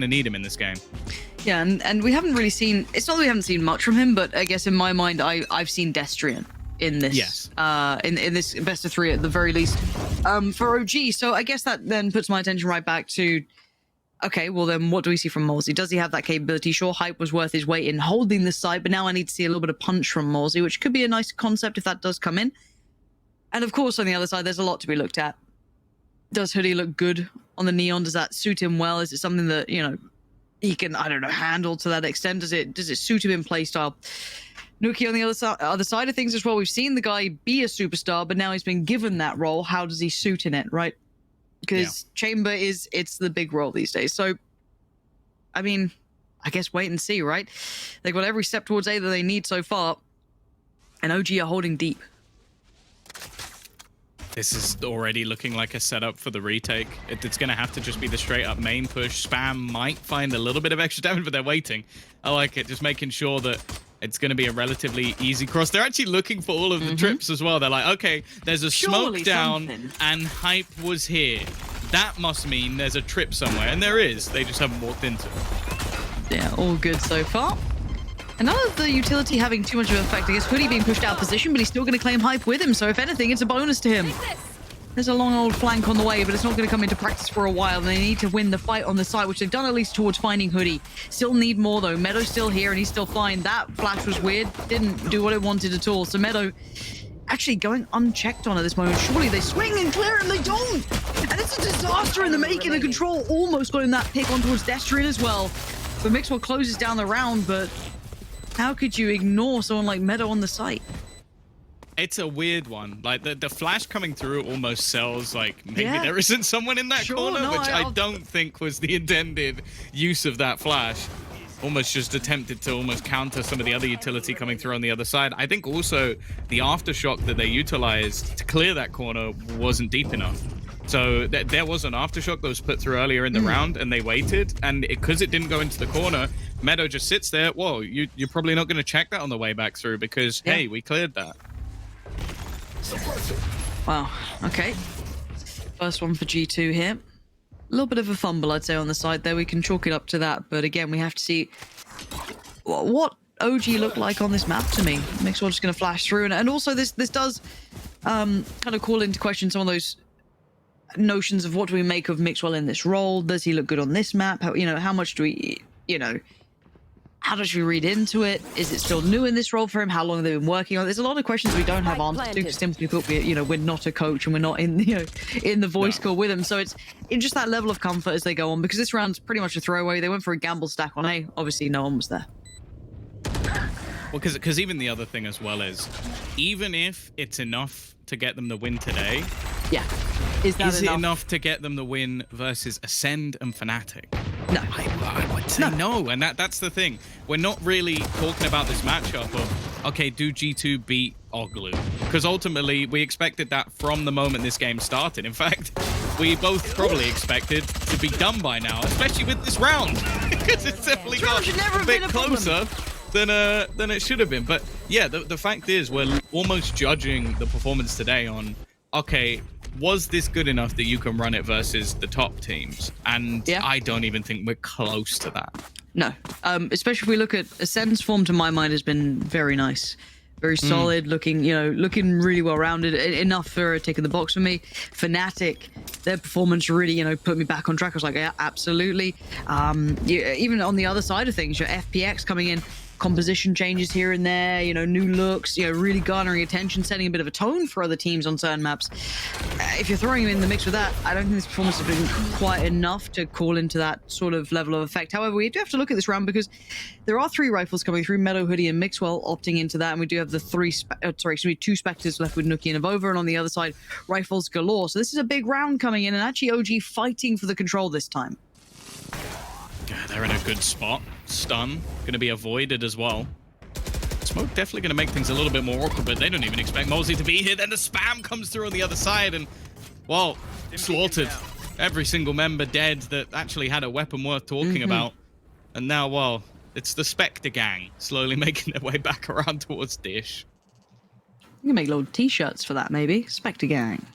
to need him in this game. Yeah, and we haven't really seen, it's not that we haven't seen much from him, but I guess in my mind, I've seen Destrian in this, yes. in this best of 3 at the very least, for OG. So I guess that then puts my attention right back to, okay, well then what do we see from Morsey? Does he have that capability? Sure, Hype was worth his weight in holding this side, but now I need to see a little bit of punch from Morsey, which could be a nice concept if that does come in. And of course, on the other side, there's a lot to be looked at. Does Hoodie look good on the Neon? Does that suit him well? Is it something that, you know, he can, I don't know, handle to that extent? Does it suit him in playstyle? Nuki on the other side of things as well. We've seen the guy be a superstar, but now he's been given that role. How does he suit in it, right? Because Chamber it's the big role these days. So, I mean, I guess wait and see, right? They've got every step towards A that they need so far, and OG are holding deep. This is already looking like a setup for the retake. It's going to have to just be the straight-up main push. Spam might find a little bit of extra damage, but they're waiting. I like it, just making sure that it's going to be a relatively easy cross. They're actually looking for all of the trips as well. They're like, okay, there's a smoke down and Hype was here. That must mean there's a trip somewhere, and there is. They just haven't walked into it. Yeah, all good so far. And none of the utility having too much of an effect. I guess Hoodie being pushed out of position, but he's still going to claim Hype with him. So if anything, it's a bonus to him. There's a long old flank on the way, but it's not going to come into practice for a while. And they need to win the fight on the side, which they've done at least towards finding Hoodie. Still need more, though. Meadow's still here, and he's still flying. That flash was weird. Didn't do what it wanted at all. So Meadow actually going unchecked on at this moment. Surely they swing and clear, and they don't. And it's a disaster in the making. The control almost got in that pick on towards Destrian as well. But Mixwell closes down the round, but how could you ignore someone like Meadow on the site? It's a weird one. Like, the flash coming through almost sells, like, maybe there isn't someone in that corner, which I don't think was the intended use of that flash. Almost just attempted to almost counter some of the other utility coming through on the other side. I think also the aftershock that they utilized to clear that corner wasn't deep enough. So there was an aftershock that was put through earlier in the round, and they waited. And because it didn't go into the corner, Meadow just sits there. Whoa, you're probably not going to check that on the way back through because, hey, we cleared that. Wow, okay. First one for G2 here. A little bit of a fumble, I'd say, on the side there. We can chalk it up to that. But again, we have to see what OG looked like on this map to me. Mixwell just going to flash through. And also, this does kind of call into question some of those notions of what do we make of Mixwell in this role. Does he look good on this map? How, how much do we, how does we read into it? Is it still new in this role for him? How long have they been working on it? There's a lot of questions we don't have answers to. Simply put, we're not a coach and we're not in in the voice call with him. So it's just that level of comfort as they go on, because this round's pretty much a throwaway. They went for a gamble stack on A. Obviously, no one was there. Well, because even the other thing as well is, even if it's enough to get them the win today, is it enough to get them the win versus Acend and Fnatic? No. I would say no, and that's the thing. We're not really talking about this matchup of, okay, do G2 beat oglu? Because ultimately, we expected that from the moment this game started. In fact, we both probably expected to be done by now, especially with this round, because it's definitely got a bit closer than it should have been. But yeah, the fact is, we're almost judging the performance today on, okay, was this good enough that you can run it versus the top teams? And I don't even think we're close to that. No, especially if we look at Ascend's form, to my mind, has been very nice. Very solid, looking really well-rounded, enough for a tick in the box for me. Fnatic, their performance really, put me back on track. I was like, yeah, absolutely. Even on the other side of things, your FPX coming in, composition changes here and there, new looks, really garnering attention, setting a bit of a tone for other teams on certain maps. If you're throwing him in the mix with that, I don't think this performance has been quite enough to call into that sort of level of effect. However, we do have to look at this round because there are 3 rifles coming through, Meadow, Hoodie, and Mixwell opting into that, and we do have the 2 Spectres left with Nuki and Avova, and on the other side, rifles galore. So this is a big round coming in, and actually OG fighting for the control this time. Yeah, they're in a good spot. Stun going to be avoided as well. Smoke definitely going to make things a little bit more awkward, but they don't even expect Mosley to be here. Then the spam comes through on the other side, and, well, slaughtered. Every single member dead that actually had a weapon worth talking about. And now, well, it's the Spectre gang slowly making their way back around towards Dish. You can make little t-shirts for that, maybe. Spectre gang.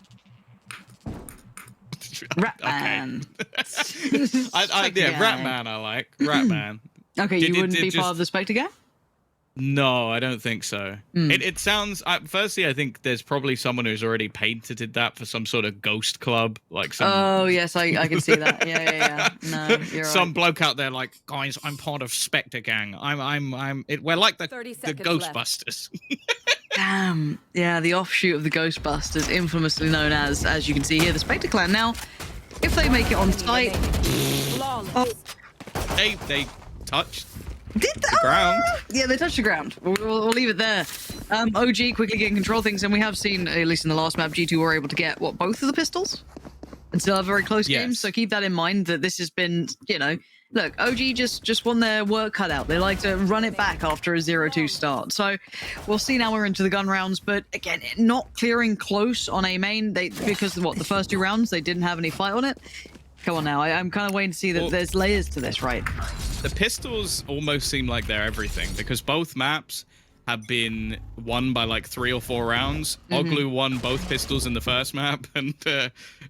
Ratman. Yeah, Ratman I like. Ratman. Okay, you wouldn't be part of the Spectre gang? No, I don't think so. It sounds... firstly, I think there's probably someone who's already patented that for some sort of ghost club. Like some... Oh, yes, I can see that. Yeah. No, you're some right. bloke out there like, guys, I'm part of Spectre gang. We're like the Ghostbusters. Damn. Yeah, the offshoot of the Ghostbusters, infamously known as you can see here, the Spectre clan. Now, if they make it on site... Oh. They touched the ground. Yeah, they touched the ground. We'll leave it there. OG quickly getting control of things, and we have seen, at least in the last map, G2 were able to get, both of the pistols? And still have very close games, so keep that in mind, that this has been, look, OG just want their work cut out. They like to run it back after a 0-2 start. So we'll see now we're into the gun rounds, but again, not clearing close on A main, because the first 2 rounds, they didn't have any fight on it. Come on now, I'm kind of waiting to see that there's layers to this, right? The pistols almost seem like they're everything, because both maps have been won by like 3 or 4 rounds. Oglu won both pistols in the first map, and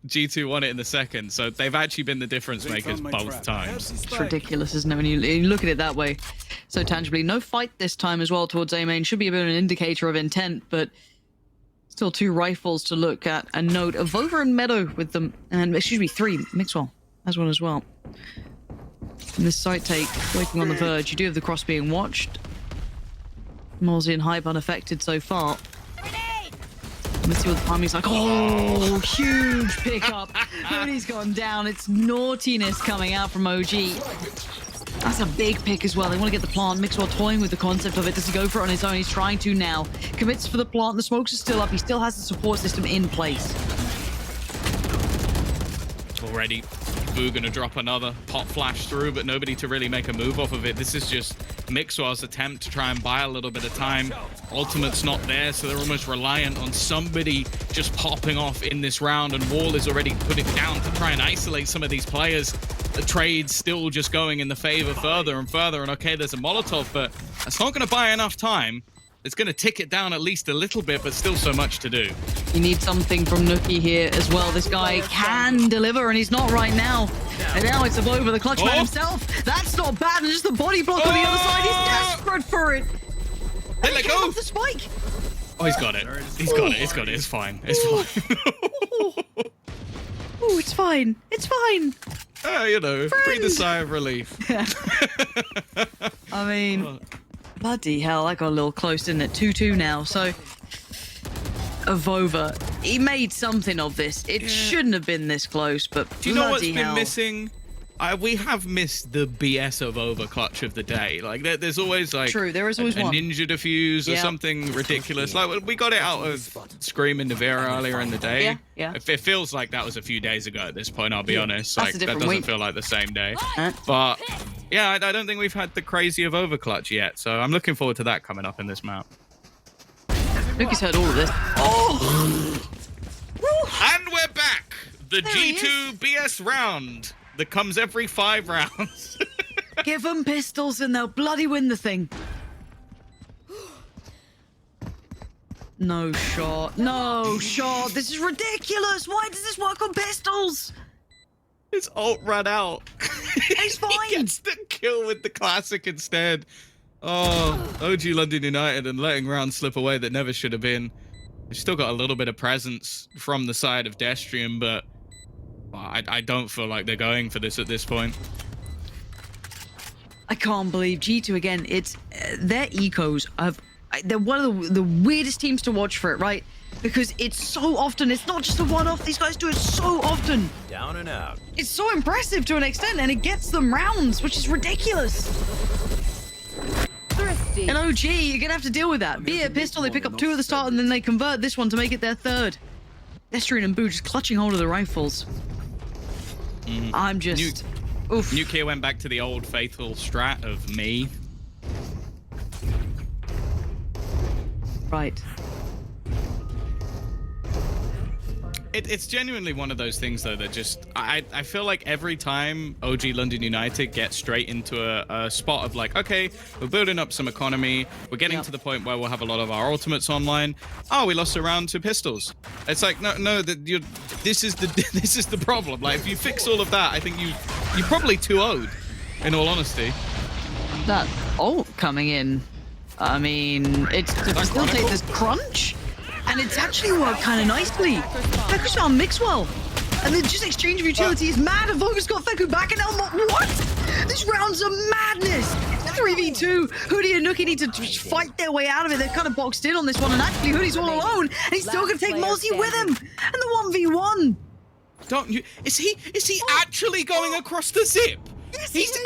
G2 won it in the second. So they've actually been the difference makers both times. It's ridiculous, isn't it, when you look at it that way? So tangibly, no fight this time as well towards A main. Should be a bit of an indicator of intent, but still 2 rifles to look at and note. Vova and Meadow with them, and excuse me, 3 mixwell as well. And this site take waiting on the verge. You do have the cross being watched. Morsey and Hype unaffected so far. Let's see what the Pyjamas like. Oh, huge pickup. Hoodie's gone down. It's naughtiness coming out from OG. That's a big pick as well. They want to get the plant. Mixwell toying with the concept of it. Does he go for it on his own? He's trying to now. Commits for the plant. The smokes are still up. He still has the support system in place. Already, Boo gonna drop another pop flash through, but nobody to really make a move off of it. This is just Mixwell's attempt to try and buy a little bit of time. Ultimate's not there, so they're almost reliant on somebody just popping off in this round, and Wall is already putting down to try and isolate some of these players. The trade's still just going in the favor further and further, and okay, there's a Molotov, but that's not gonna buy enough time. It's going to tick it down at least a little bit, but still so much to do. You need something from Nookie here as well. This guy can deliver, and he's not right now. And now it's a blow over the clutch man himself. That's not bad, and just the body block on the other side. He's desperate for it. Hey, let go. Off the spike. Oh, he's got it. He's got it. He's got it. It's fine. It's fine. Oh, it's fine. It's fine. Breathe a sigh of relief. I mean... Bloody hell, I got a little close, didn't it? 2-2 now, so... Vova, he made something of this. It shouldn't have been this close, but do you know what's been missing? We have missed the BS of over clutch of the day. Like, there's always, like... True, there is always a one. ninja defuse or something ridiculous. Like, we got it out of Scream and Navira earlier in the day. Yeah. It feels like that was a few days ago at this point, I'll be honest. That's Like, that doesn't feel like the same day. But... yeah, I don't think we've had the crazy of overclutch yet, so I'm looking forward to that coming up in this map. Lucas heard all of this. Oh! And we're back! The G2 BS round that comes every 5 rounds. Give them pistols and they'll bloody win the thing. No shot. No shot. This is ridiculous. Why does this work on pistols? His ult ran out. He's fine. He gets the kill with the classic instead. Oh, OG London United and letting rounds slip away that never should have been. They've still got a little bit of presence from the side of Destrian, but I don't feel like they're going for this at this point. I can't believe G2 again. It's their ecos they're one of the weirdest teams to watch for it, right? Because it's so often, it's not just a one-off, these guys do it so often. Down and out. It's so impressive to an extent, and it gets them rounds, which is ridiculous. Thrifty. And OG, you're gonna have to deal with that. Be it a pistol, they pick up 2 at the start, and then they convert this one to make it their 3rd. Destrian and Boo just clutching hold of the rifles. I'm just... oof. Nuclear went back to the old faithful strat of me. Right. It's genuinely one of those things, though, that just I feel like every time OG London United gets straight into a spot of like, okay, we're building up some economy, we're getting to the point where we'll have a lot of our ultimates online. Oh, we lost a round to pistols. It's like no, this is the problem. Like, if you fix all of that, I think you're probably 2-0'd, in all honesty. That ult coming in, I mean, it's to facilitate this crunch. And it's actually worked kind of nicely. Feku's found Mixwell. And the just exchange of utility is mad. And Vogus got Feku back and now what? This round's a madness. 3v2. Hoodie and Nuki need to fight their way out of it. They're kind of boxed in on this one. And actually, Hoodie's all alone. And he's still going to take Mozzie with him. And the 1v1. Don't you? Is he actually going across the zip? Yes, he's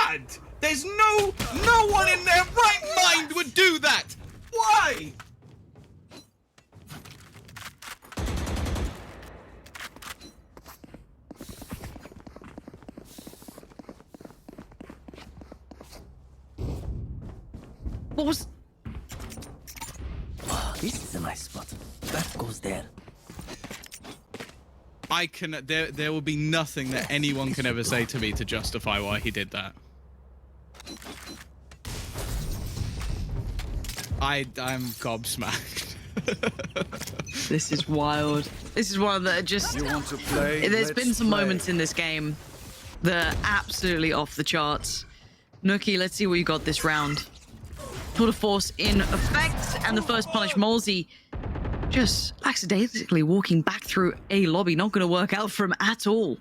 mad. There's no one in their right mind would do that. Why? What was... Oh, this is a nice spot. That goes there. There will be nothing that anyone can ever say to me to justify why he did that. I'm gobsmacked. This is wild. This is one that just... You want to play? There's been some moments in this game that are absolutely off the charts. Nuki, let's see what you got this round. Tour de force in effect, and the first punish, Molsey just lackadaisically walking back through a lobby. Not going to work out for him at all.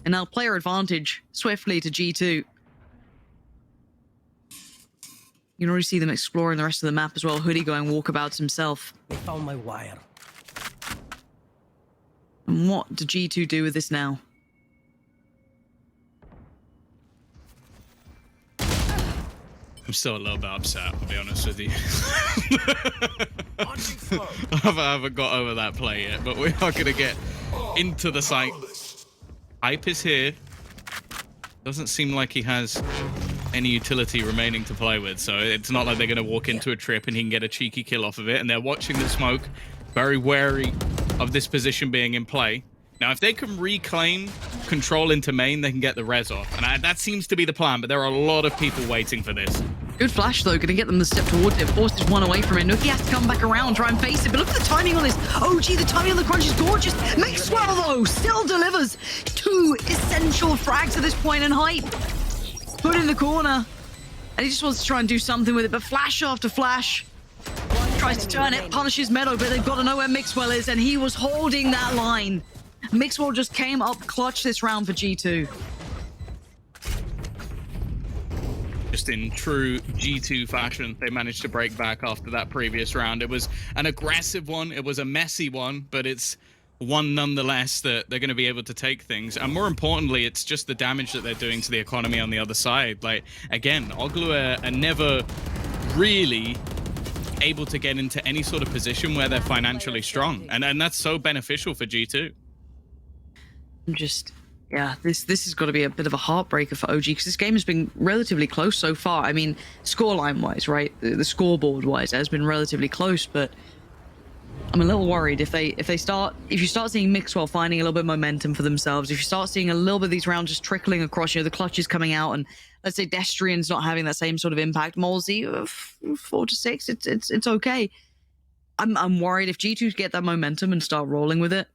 And now player advantage swiftly to G2. You can already see them exploring the rest of the map as well. Hoodie going walkabouts himself. They found my wire. And what do G2 do with this now? I'm still a little bit upset, I'll be honest with you. I haven't got over that play yet, but we are going to get into the site. Hype is here. Doesn't seem like he has any utility remaining to play with, so it's not like they're going to walk into a trip and he can get a cheeky kill off of it, and they're watching the smoke, very wary of this position being in play. Now, if they can reclaim control into main, they can get the res off, and that seems to be the plan, but there are a lot of people waiting for this. Good flash, though. Going to get them to step towards it. Forces one away from it. Nuki has to come back around, try and face it. But look at the timing on this. OG, the timing on the crunch is gorgeous. Mixwell, though, still delivers 2 essential frags at this point, and Hype put in the corner. And he just wants to try and do something with it. But flash after flash. Tries to turn it, punishes Meadow, but they've got to know where Mixwell is, and he was holding that line. Mixwell just came up clutch this round for G2. Just in true G2 fashion, they managed to break back after that previous round. It was an aggressive one, it was a messy one, but it's one nonetheless that they're going to be able to take things. And more importantly, it's just the damage that they're doing to the economy on the other side. Like, again, oglu are never really able to get into any sort of position where they're financially strong. And that's so beneficial for G2. Yeah, this has got to be a bit of a heartbreaker for OG, because this game has been relatively close so far. I mean, scoreline-wise, right? The scoreboard-wise, it has been relatively close, but I'm a little worried if you start seeing Mixwell finding a little bit of momentum for themselves, if you start seeing a little bit of these rounds just trickling across, the clutches coming out, and let's say Destrian's not having that same sort of impact. Molsey, 4 to 6, it's okay. I'm worried if G2 get that momentum and start rolling with it.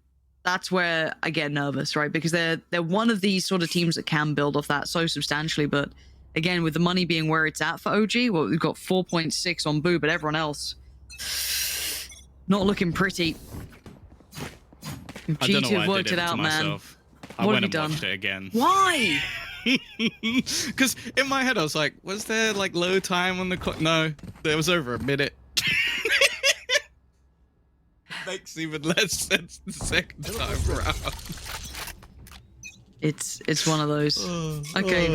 That's where I get nervous, right? Because they're one of these sort of teams that can build off that so substantially. But again, with the money being where it's at for OG, well, we've got 4.6 on Boo, but everyone else not looking pretty. I don't know why G2 worked it out, man. I went and watched it again. Why? Because in my head, I was like, was there like low time on the clock? No, there was over a minute. Makes even less sense the second time around. It's one of those. Okay.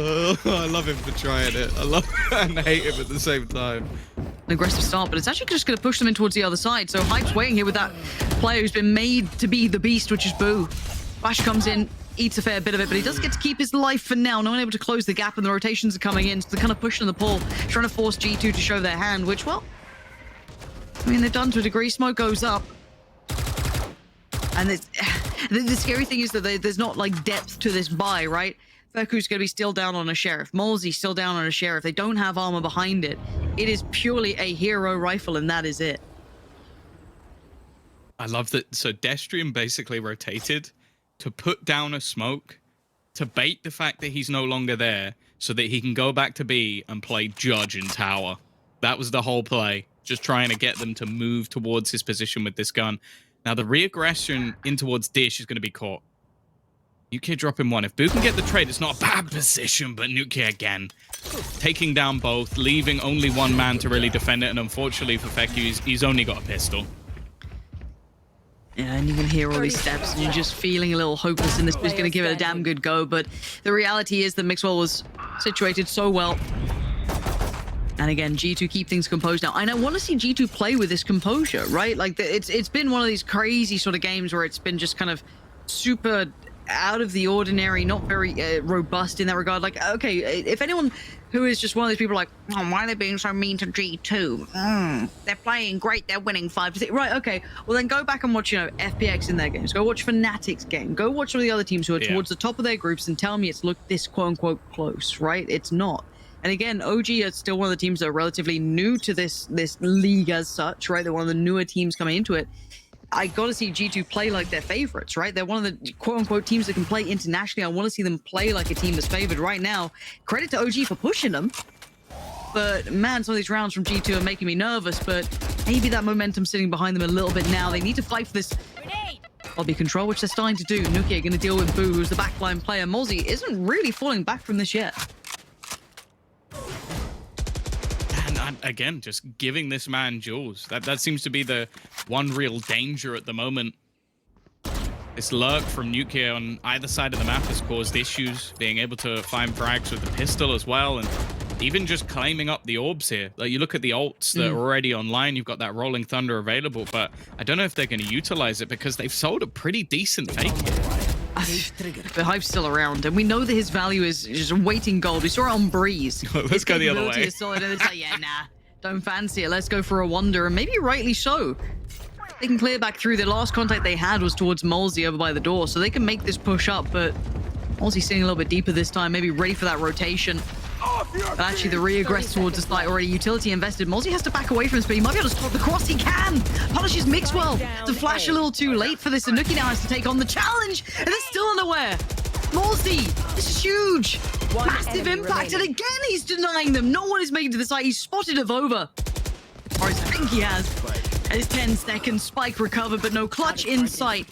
I love him for trying it. I love and hate him at the same time. An aggressive start, but it's actually just going to push them in towards the other side. So Hype's waiting here with that player who's been made to be the beast, which is Boo. Bash comes in, eats a fair bit of it, but he does get to keep his life for now. No one able to close the gap, and the rotations are coming in, so they're kind of pushing the pull, trying to force G2 to show their hand, which, well, I mean, they've done to a degree. Smoke goes up. And it's, the scary thing is that there's not like depth to this buy, right? Feku's going to be still down on a sheriff. Molsey's still down on a sheriff. They don't have armor behind it. It is purely a hero rifle, and that is it. I love that. So Destrian basically rotated to put down a smoke to bait the fact that he's no longer there so that he can go back to B and play Judge in tower. That was the whole play. Just trying to get them to move towards his position with this gun. Now, the re-aggression in towards Dish is going to be caught. Nuclear dropping one. If Boo can get the trade, it's not a bad position, but Nuclear again. Taking down both, leaving only one man to really defend it, and unfortunately for Feku, he's only got a pistol. Yeah, and you can hear all these steps, and you're just feeling a little hopeless, and this is going to give it a damn good go, but the reality is that Mixwell was situated so well. And again, G2 keep things composed now. And I want to see G2 play with this composure, right? Like, it's been one of these crazy sort of games where it's been just kind of super out of the ordinary, not very robust in that regard. Like, okay, if anyone who is just one of these people like, oh, why are they being so mean to G2? They're playing great, they're winning 5-6. Right, okay, well then go back and watch, you know, FPX in their games. Go watch Fnatic's game. Go watch some of the other teams who are towards the top of their groups and tell me it's looked this quote-unquote close, right? It's not. And again, OG is still one of the teams that are relatively new to this league as such, right? They're one of the newer teams coming into it. I got to see G2 play like their favorites, right? They're one of the quote-unquote teams that can play internationally. I want to see them play like a team that's favored right now. Credit to OG for pushing them. But man, some of these rounds from G2 are making me nervous, but maybe that momentum sitting behind them a little bit now. They need to fight for this lobby control, which they're starting to do. Nuki are going to deal with Boo, who's the backline player. Molsey isn't really falling back from this yet. And again, just giving this man jewels. That seems to be the one real danger at the moment. This lurk from Nuclear on either side of the map has caused issues, being able to find frags with the pistol as well, and even just claiming up the orbs here. Like, you look at the ults that are already online, you've got that Rolling Thunder available, but I don't know if they're going to utilize it because they've sold a pretty decent fake here. The hype's still around, and we know that his value is just waiting gold. We saw it on Breeze. Let's go the other way. Is solid, and it's like, yeah, nah, don't fancy it. Let's go for a wonder, and maybe rightly so. They can clear back through. The last contact they had was towards Molsey over by the door, so they can make this push up, but Molsey's sitting a little bit deeper this time, maybe ready for that rotation. But actually, the re-aggress towards the site already utility invested. Molsey has to back away from this, but he might be able to stop the cross. He can! Punishes Mixwell to flash a little too late for this, and Nuki now has to take on the challenge, and they're still unaware. Molsey, this is huge! Massive impact, and again he's denying them. No one is making it to the site. He's spotted a Vova. Or I think he has. And his 10-second spike recovered, but no clutch in sight.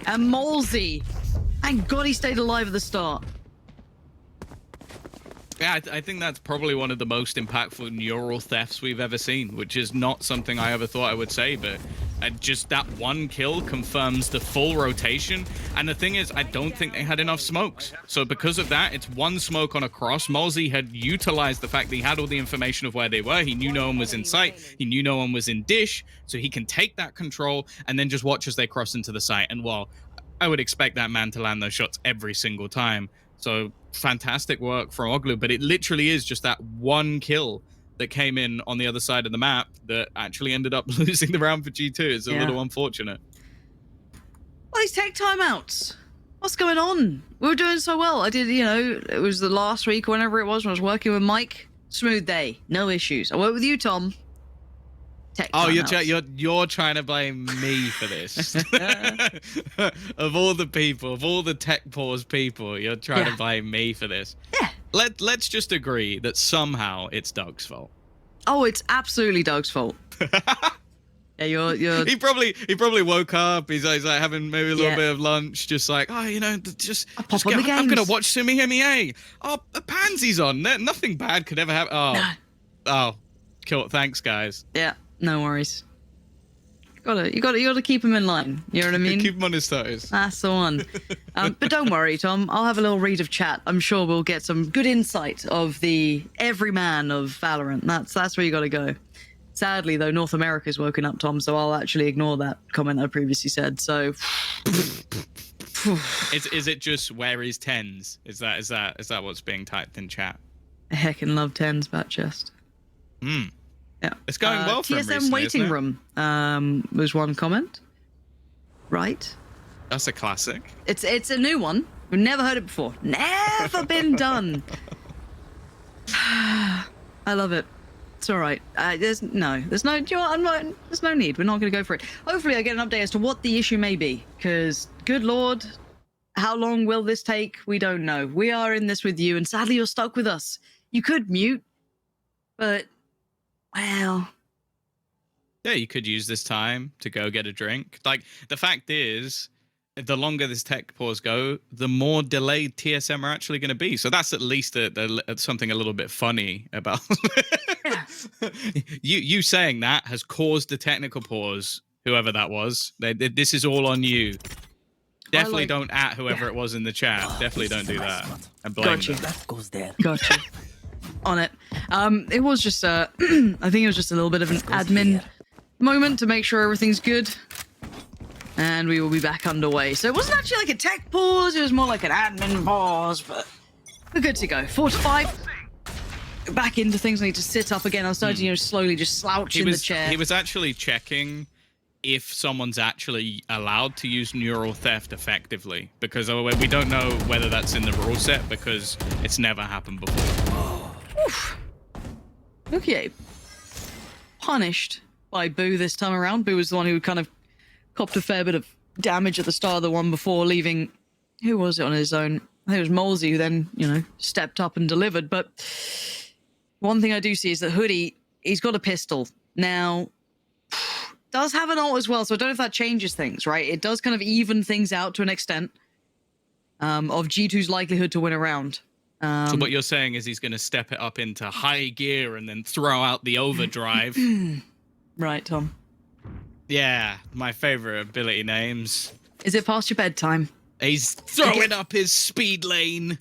And Molsey, thank God he stayed alive at the start. Yeah, I think that's probably one of the most impactful neural thefts we've ever seen, which is not something I ever thought I would say, but just that one kill confirms the full rotation. And the thing is, I don't think they had enough smokes. So because of that, it's one smoke on a cross. Molsey had utilized the fact that he had all the information of where they were. He knew no one was in sight. He knew no one was in dish. So he can take that control and then just watch as they cross into the site. And well, I would expect that man to land those shots every single time. So fantastic work from Oglu, but it literally is just that one kill that came in on the other side of the map that actually ended up losing the round for G2. It's a little unfortunate. Well, these tech timeouts. What's going on? We were doing so well. I did, you know, it was the last week or whenever it was when I was working with Mike. Smooth day. No issues. I worked with you, Tom. Tech timeouts. You're trying to blame me for this. Of all the people, of all the tech pause people, you're trying to blame me for this. Yeah. Let's just agree that somehow it's Doug's fault. Oh, it's absolutely Doug's fault. Yeah, you're. He probably woke up. He's like having maybe a little bit of lunch, just like, oh, you know, I'm gonna watch some EMEA. Oh, a pansy's on. Nothing bad could ever happen. Oh, cool. Thanks, guys. Yeah. No worries. You gotta keep him in line. You know what I mean? Keep him on his toes. That's the one. But don't worry, Tom. I'll have a little read of chat. I'm sure we'll get some good insight of the everyman of Valorant. That's where you gotta go. Sadly, though, North America's woken up, Tom, so I'll actually ignore that comment I previously said. So, is it just where is tenz? Is that what's being typed in chat? I heckin' love tenz, bat chest. Hmm. Yeah. It's going well for him TSM recently, waiting room was one comment. Right. That's a classic. It's a new one. We've never heard it before. Never been done. I love it. It's all right. There's no. Do you know what? There's no need. We're not going to go for it. Hopefully, I get an update as to what the issue may be. Because, good lord, how long will this take? We don't know. We are in this with you, and sadly, you're stuck with us. You could mute, but well. Yeah, you could use this time to go get a drink. Like, the fact is, the longer this tech pause go, the more delayed TSM are actually going to be. So that's at least something a little bit funny about. you saying that has caused the technical pause, whoever that was. This is all on you. Definitely don't at whoever it was in the chat. Definitely don't do that. And blame them. That goes there. Gotcha. On it. It was just, I think it was just a little bit of an admin moment to make sure everything's good. And we will be back underway. So it wasn't actually like a tech pause, it was more like an admin pause, but we're good to go. 4 to 5. Back into things. I need to sit up again. I was starting to, slowly just slouch in the chair. He was actually checking if someone's actually allowed to use neural theft effectively, because we don't know whether that's in the rule set because it's never happened before. Oof. Okay. Punished by Boo this time around. Boo was the one who kind of copped a fair bit of damage at the start of the one before leaving. Who was it on his own? I think it was Molesy who then, stepped up and delivered. But one thing I do see is that Hoodie, he's got a pistol. Now, does have an ult as well, so I don't know if that changes things, right? It does kind of even things out to an extent of G2's likelihood to win a round. So what you're saying is he's going to step it up into high gear and then throw out the overdrive. Right, Tom. Yeah, my favorite ability names. Is it past your bedtime? He's throwing up his speed lane.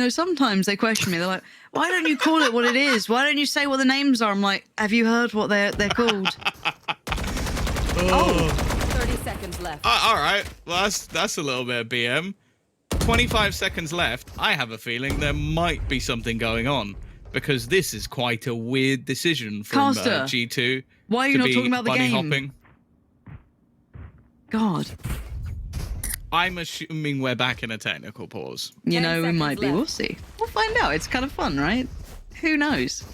Sometimes they question me. They're like, why don't you call it what it is? Why don't you say what the names are? I'm like, have you heard what they're called? 30 seconds left. All right. Well, that's a little bit of BM. 25 seconds left. I have a feeling there might be something going on because this is quite a weird decision from G2. Why are you not talking about the game? Hopping. God. I'm assuming we're back in a technical pause. We might be. Left. We'll see. We'll find out. It's kind of fun, right? Who knows?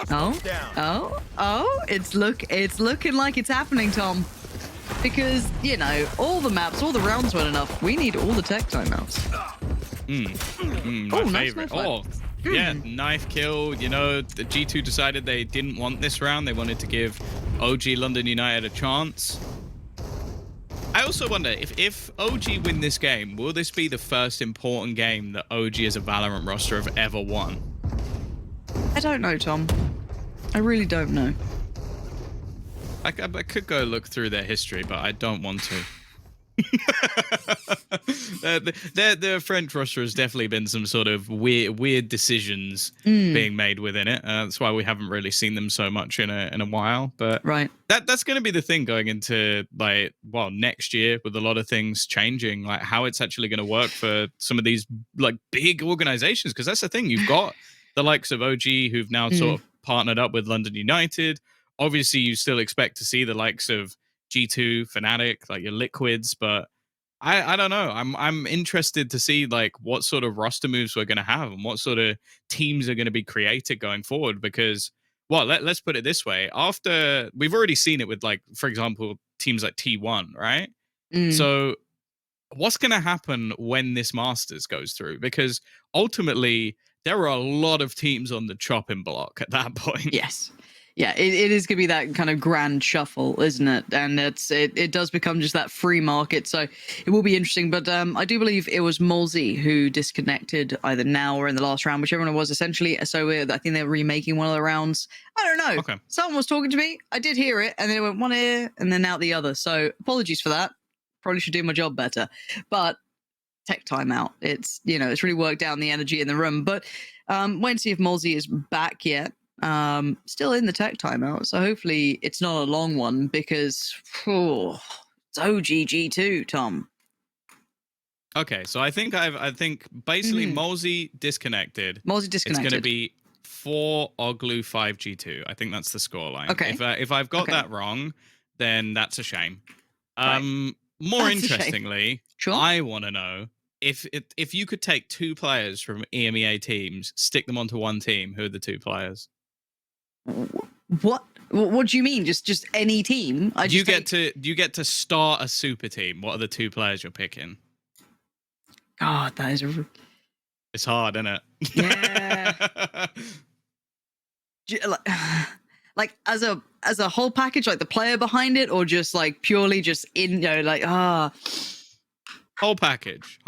Oh! It's looking like it's happening, Tom. Because all the maps, all the rounds weren't enough. We need all the tech timeouts. My favorite. Yeah, knife kill. The G2 decided they didn't want this round. They wanted to give OG London United a chance. I also wonder if OG win this game, will this be the first important game that OG as a Valorant roster have ever won? I don't know, Tom. I really don't know. I could go look through their history, but I don't want to. Their French roster has definitely been some sort of weird decisions being made within it. That's why we haven't really seen them so much in a while. But right, that's going to be the thing going into next year with a lot of things changing, like how it's actually going to work for some of these big organizations. Because that's the thing, you've got the likes of OG who've now sort of partnered up with London United. Obviously, you still expect to see the likes of G2, Fnatic, like your Liquids, but I don't know. I'm interested to see what sort of roster moves we're going to have and what sort of teams are going to be created going forward. Because, let's put it this way: after we've already seen it with for example, teams like T1, right? So, what's going to happen when this Masters goes through? Because ultimately, there are a lot of teams on the chopping block at that point. Yes. Yeah, it is going to be that kind of grand shuffle, isn't it? And it does become just that free market. So it will be interesting. But I do believe it was Molesy who disconnected either now or in the last round, whichever one it was, essentially. So I think they're remaking one of the rounds. I don't know. Okay. Someone was talking to me. I did hear it. And then it went one ear and then out the other. So apologies for that. Probably should do my job better. But tech timeout. It's, it's really worked down the energy in the room. But wait and see if Molesy is back yet. Still in the tech timeout, so hopefully it's not a long one because it's OGG2, Tom. Okay, so I think basically Molesy disconnected. It's going to be 4 oglu 5 G2. I think that's the scoreline. Okay. If I've got that wrong, then that's a shame. More That's a shame. interestingly, Sure. I want to know if you could take 2 players from EMEA teams, stick them onto one team, who are the 2 players? What do you mean? Just any team? You get to start a super team. What are the 2 players you're picking? God, that is It's hard, isn't it? Yeah. Like as a whole package, like the player behind it, or just like purely just in, like Whole package.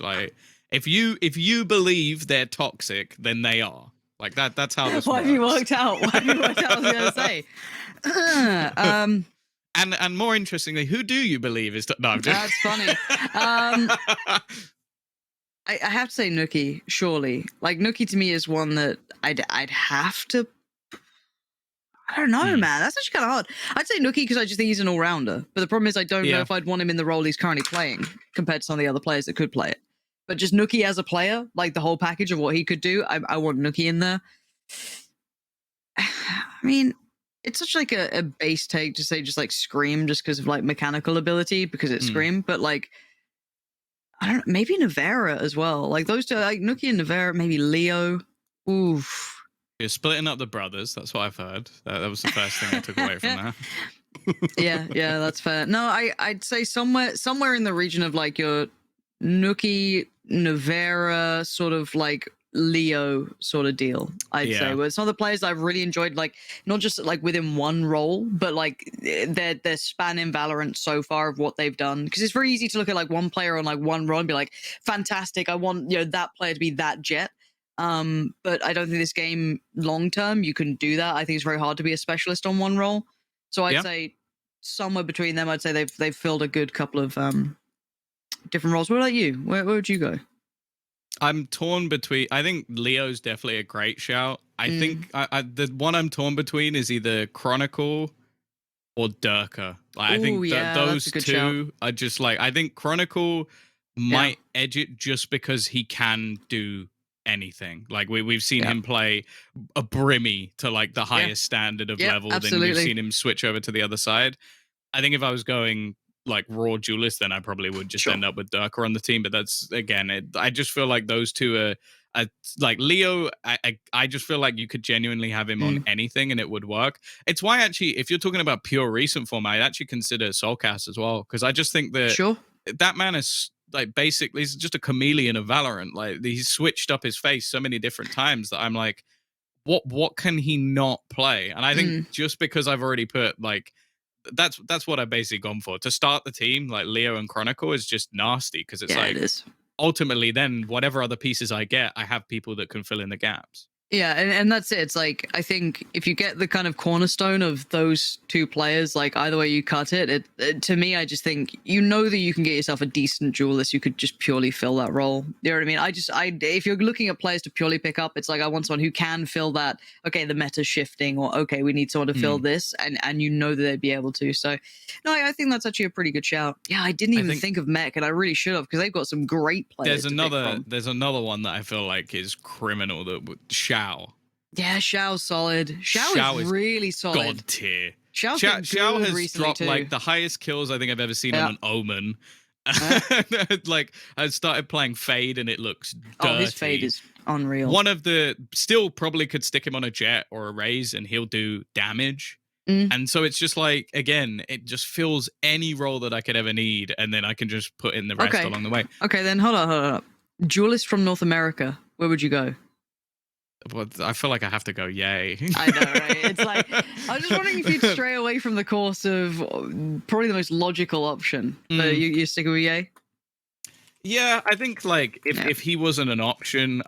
Like if you believe they're toxic, then they are. Like that's how this What works. have you worked out? What have you worked out? I was gonna say. And more interestingly, who do you believe is? No, I'm just... That's funny. I have to say Nuki, surely. Like Nuki to me is one that I'd have to. I don't know, man. That's actually kind of hard. I'd say Nuki because I just think he's an all-rounder. But the problem is I don't know if I'd want him in the role he's currently playing compared to some of the other players that could play it. But just Nuki as a player, like the whole package of what he could do, I want Nuki in there. I mean, it's such like a base take to say just like Scream just because of like mechanical ability because it's Scream. But like, I don't know, maybe Navera as well. Like those two, like Nuki and Navera, maybe Leo. Oof. You're splitting up the brothers. That's what I've heard. That was the first thing I took away from that. yeah, that's fair. No, I'd say somewhere in the region of like your Nuki, Navera, sort of like Leo sort of deal. I'd say where some of the players I've really enjoyed, like not just like within one role, but like their span in Valorant so far of what they've done. Because it's very easy to look at like one player on like one role and be like, fantastic, I want that player to be that Jett. But I don't think this game long term you can do that. I think it's very hard to be a specialist on one role. So I'd say somewhere between them, I'd say they've filled a good couple of different roles. What about you? Where would you go? I'm torn between. I think Leo's definitely a great shout. I think the one I'm torn between is either Chronicle or Durka. Like, I think those two shout. Are just like. I think Chronicle might edge it just because he can do anything. Like we've seen him play a Brimmy to like the highest standard of level. Absolutely. Then we've seen him switch over to the other side. I think if I was going like raw duelist, then I probably would just end up with Durka on the team. But that's again, I just feel like those two are like Leo. I just feel like you could genuinely have him on anything and it would work. It's why actually, if you're talking about pure recent form, I'd actually consider Soulcast as well because I just think that that man is like basically he's just a chameleon of Valorant. Like he's switched up his face so many different times that I'm like, what can he not play? And I think just because I've already put like. That's what I've basically gone for. To start the team, like Leo and Chronicle is just nasty because it's like ultimately then whatever other pieces I get, I have people that can fill in the gaps. Yeah, and that's it. It's like, I think if you get the kind of cornerstone of those two players, like either way you cut it, to me, I just think, that you can get yourself a decent duelist who could just purely fill that role. You know what I mean? If you're looking at players to purely pick up, it's like, I want someone who can fill that, okay, the meta's shifting, or okay, we need someone to fill this, and that they'd be able to. So, no, I think that's actually a pretty good shout. Yeah, I didn't even think of Mech, and I really should have, because they've got some great players. There's another one that I feel like is criminal, that Shao. Yeah, Xiao's solid. Xiao is really solid. God tier. Xiao has dropped like the highest kills I think I've ever seen on an Omen. Like I started playing Fade and it looks dirty. Oh, his Fade is unreal. One of the still probably could stick him on a Jett or a Raze and he'll do damage. And so it's just like, again, it just fills any role that I could ever need, and then I can just put in the rest along the way. Okay, then hold on. Duelist from North America, where would you go? Well, I feel like I have to go yay. I know, right? It's like, I was just wondering if you'd stray away from the course of probably the most logical option. You stick with yay? Yeah, I think like if he wasn't an option,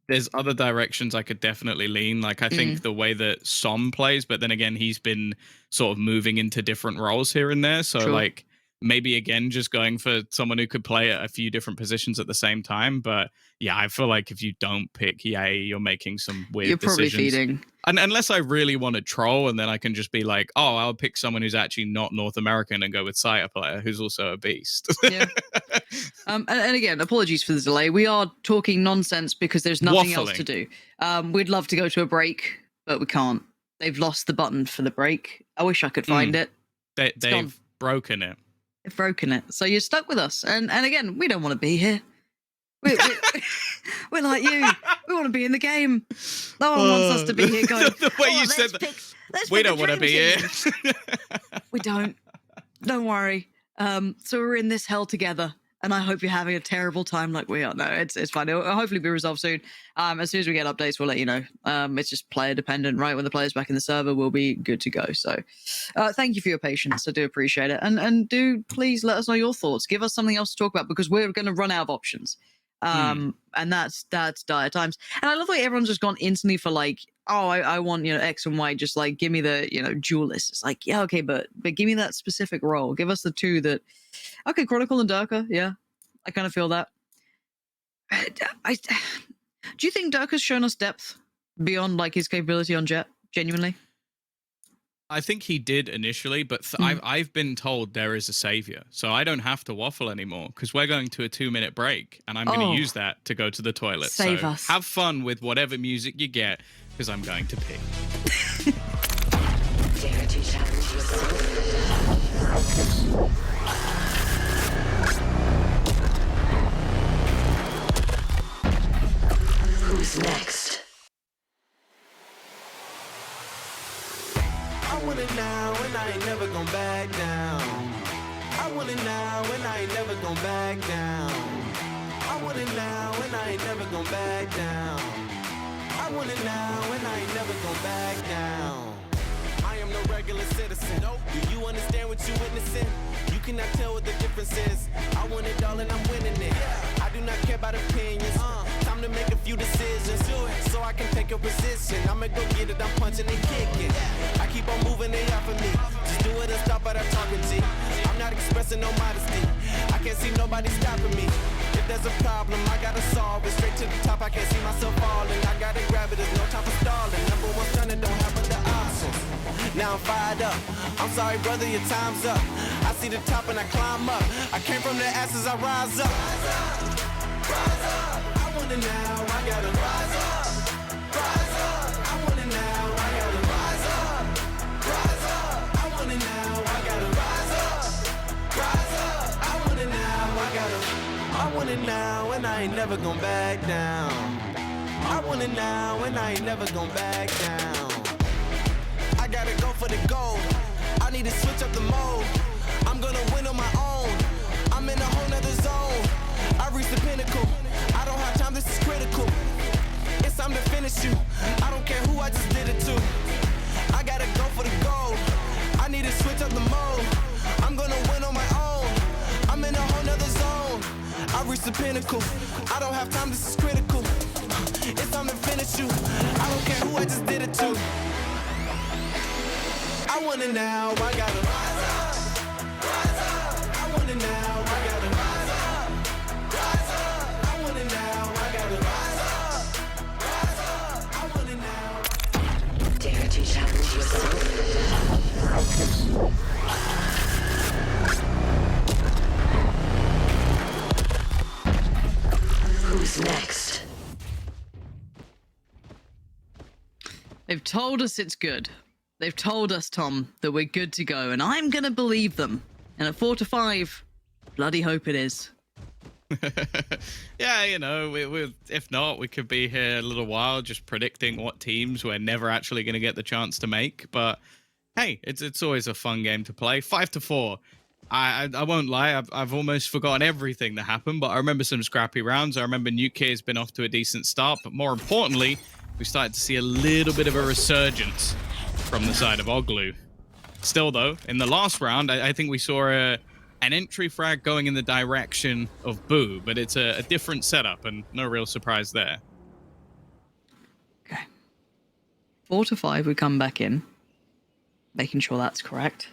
there's other directions I could definitely lean. Like I think the way that Som plays, but then again, he's been sort of moving into different roles here and there. So like maybe again, just going for someone who could play at a few different positions at the same time. But yeah, I feel like if you don't pick Yay, you're making some weird decisions. You're probably feeding. And unless I really want to troll, and then I can just be like, oh, I'll pick someone who's actually not North American and go with Sire player, who's also a beast. Yeah. And again, apologies for the delay. We are talking nonsense because there's nothing else to do. We'd love to go to a break, but we can't. They've lost the button for the break. I wish I could find it. broken it. They've broken it. So you're stuck with us. And again, we don't want to be here. We're like you. We want to be in the game. No one wants us to be here going, the way you said that. We don't want to be here. We don't. Don't worry. So we're in this hell together. And I hope you're having a terrible time like we are. No, it's fine. It'll hopefully be resolved soon. As soon as we get updates, we'll let you know. It's just player dependent, right? When the player's back in the server, we'll be good to go. So thank you for your patience. I do appreciate it. And do please let us know your thoughts. Give us something else to talk about because we're going to run out of options. And that's dire times. And I love the way everyone's just gone instantly for like, oh, I want, X and Y. Just like, give me the, duelist. It's like, yeah, okay, but give me that specific role. Give us the two that, okay, Chronicle and Durka. Yeah, I kind of feel that. Do you think Durka's shown us depth beyond like his capability on Jett? Genuinely? I think he did initially, but I've been told there is a savior, so I don't have to waffle anymore because we're going to a 2-minute break, and I'm going to use that to go to the toilet. Save so us. Have fun with whatever music you get, because I'm going to pee. Dare to challenge yourself. Who's next? I want it now and I ain't never gon' back down. I want it now and I ain't never gon' back down. I want it now and I ain't never gon' back down. I want it now and I ain't never gon' back down. I am no regular citizen. Do you understand what you witnessing? You cannot tell what the difference is. I want it all and I'm winning it. I do not care about opinions. Time to make a few decisions so I can take a position. I'ma go get it, I'm punching and kicking. I keep on moving, they out for me. Just do it and stop at our talking G. I'm not expressing no modesty. I can't see nobody stopping me. If there's a problem, I gotta solve it. Straight to the top, I can't see myself falling. I gotta grab it, there's no time for stalling. Number one son, it don't have other options. Now I'm fired up. I'm sorry, brother, your time's up. I see the top and I climb up. I came from the ashes, I rise up. Rise up. I want it now, I gotta rise up. Rise up. I want it now, I gotta rise up. Rise up. I want it now, I gotta rise up. Rise up. I want it now, I want it now, and I ain't never gon' back down. I want it now, and I ain't never gon' back down. I gotta go for the gold. I need to switch up the mode. I'm gonna win on my own. I'm in a whole nother zone. I reached the pinnacle. I don't have time, this is critical. It's time to finish you. I don't care who I just did it to. I gotta go for the gold. I need to switch up the mode. I'm gonna win on my own. I'm in a whole nother zone. I reached the pinnacle. I don't have time, this is critical. It's time to finish you. I don't care who I just did it to. I want it now, I gotta rise up. Rise up. I want it now, I gotta rise up. Rise up. I want it now, I gotta rise up. Rise up. I want it now. Dare to challenge yourself. Who's next? They've told us it's good. They've told us, Tom, that we're good to go, and I'm going to believe them. And at 4-5, bloody hope it is. Yeah, if not, we could be here a little while just predicting what teams we're never actually going to get the chance to make. But hey, it's always a fun game to play. 5-4. I won't lie, I've almost forgotten everything that happened, but I remember some scrappy rounds. I remember Nuke's been off to a decent start, but more importantly, we started to see a little bit of a resurgence from the side of Oglu. Still, though, in the last round, I think we saw an entry frag going in the direction of Boo, but it's a different setup, and no real surprise there. Okay. 4-5, we come back in, making sure that's correct.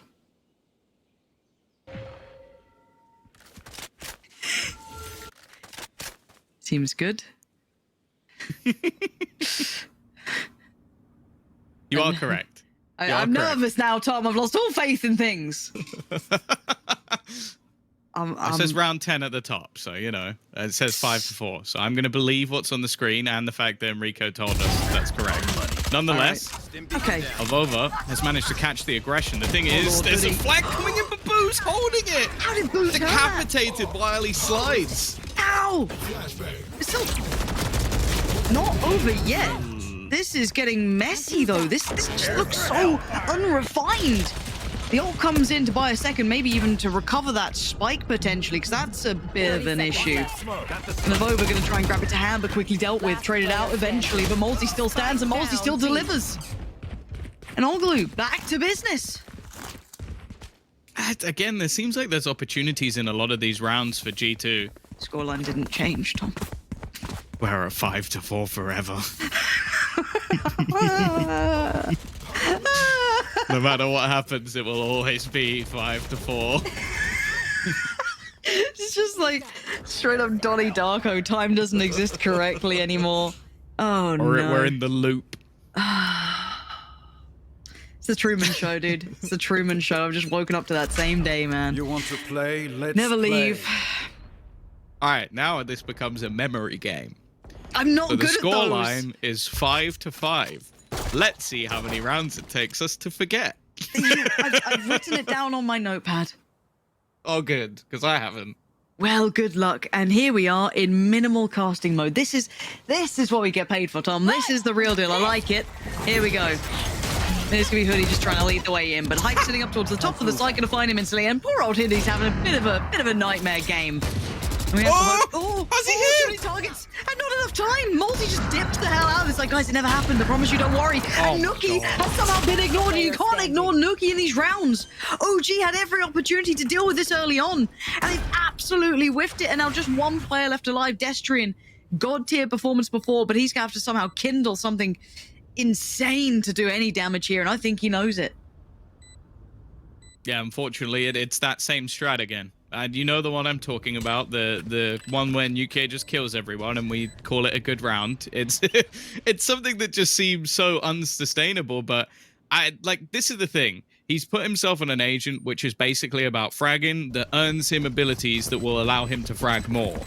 Seems good. You are correct. I'm nervous now, Tom. I've lost all faith in things. It says round 10 at the top, so, it says 5-4. So I'm going to believe what's on the screen and the fact that Enrico told us that's correct. Nonetheless, Okay. Avova has managed to catch the aggression. The thing is, there's a flag coming in for Boo. Boo's holding it. How did Boo turn that? Decapitated while he slides. Ow! It's still not over yet. This is getting messy, though. This just looks so unrefined. The ult comes in to buy a second, maybe even to recover that spike potentially, because that's a bit of an issue. And Navova going to try and grab it to hand, but quickly dealt with, traded out eventually. But Multi still stands, and Multi still delivers. And oglu back to business. Again, there seems like there's opportunities in a lot of these rounds for G2. Scoreline didn't change, Tom. We're at 5-4 forever. No matter what happens, it will always be 5-4. It's just like straight up Donnie Darko. Time doesn't exist correctly anymore. Oh no. We're in the loop. It's the Truman Show, dude. It's the Truman Show. I've just woken up to that same day, man. You want to play? Let's Never play. leave. All right, now this becomes a memory game. I'm not So the good at those. scoreline is 5-5. Let's see how many rounds it takes us to forget. I've written it down on my notepad. Oh, good, because I haven't. Well, good luck. And here we are in minimal casting mode. This is what we get paid for, Tom. This is the real deal. I like it. Here we go. There's gonna be Hoodie just trying to lead the way in, but Hype sitting up towards the top of the site, gonna find him instantly. And poor old Hoodie's having a bit of a nightmare game. And we have has he hit? too many targets and not enough time. Multi just dipped the hell out. It's like, guys, it never happened. I promise you, don't worry. And Nuki has somehow been ignored. And you can't ignore Nuki in these rounds. OG had every opportunity to deal with this early on, and they've absolutely whiffed it. And now just one player left alive, Destrian. God tier performance before, but he's gonna have to somehow kindle something insane to do any damage here, and I think he knows it. Yeah, unfortunately, it's that same strat again. And you know the one I'm talking about, the one when UK just kills everyone and we call it a good round. It's it's something that just seems so unsustainable, but this is the thing. He's put himself on an agent which is basically about fragging that earns him abilities that will allow him to frag more.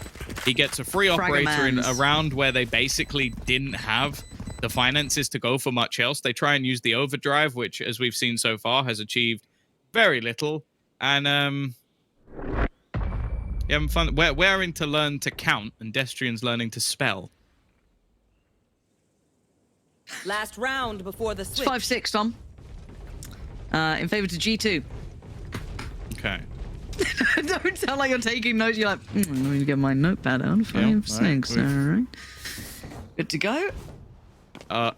He gets a free operator in a round where they basically didn't have the finances to go for much else. They try and use the overdrive, which, as we've seen so far, has achieved very little. And having fun. We're in to learn to count, and Destrian's learning to spell. Last round before the It's switch. 5-6, Tom. In favor to G2. Okay. Don't sound like you're taking notes. You're like, let me get my notepad out. 5-6. right. All right. Good to go. Oh.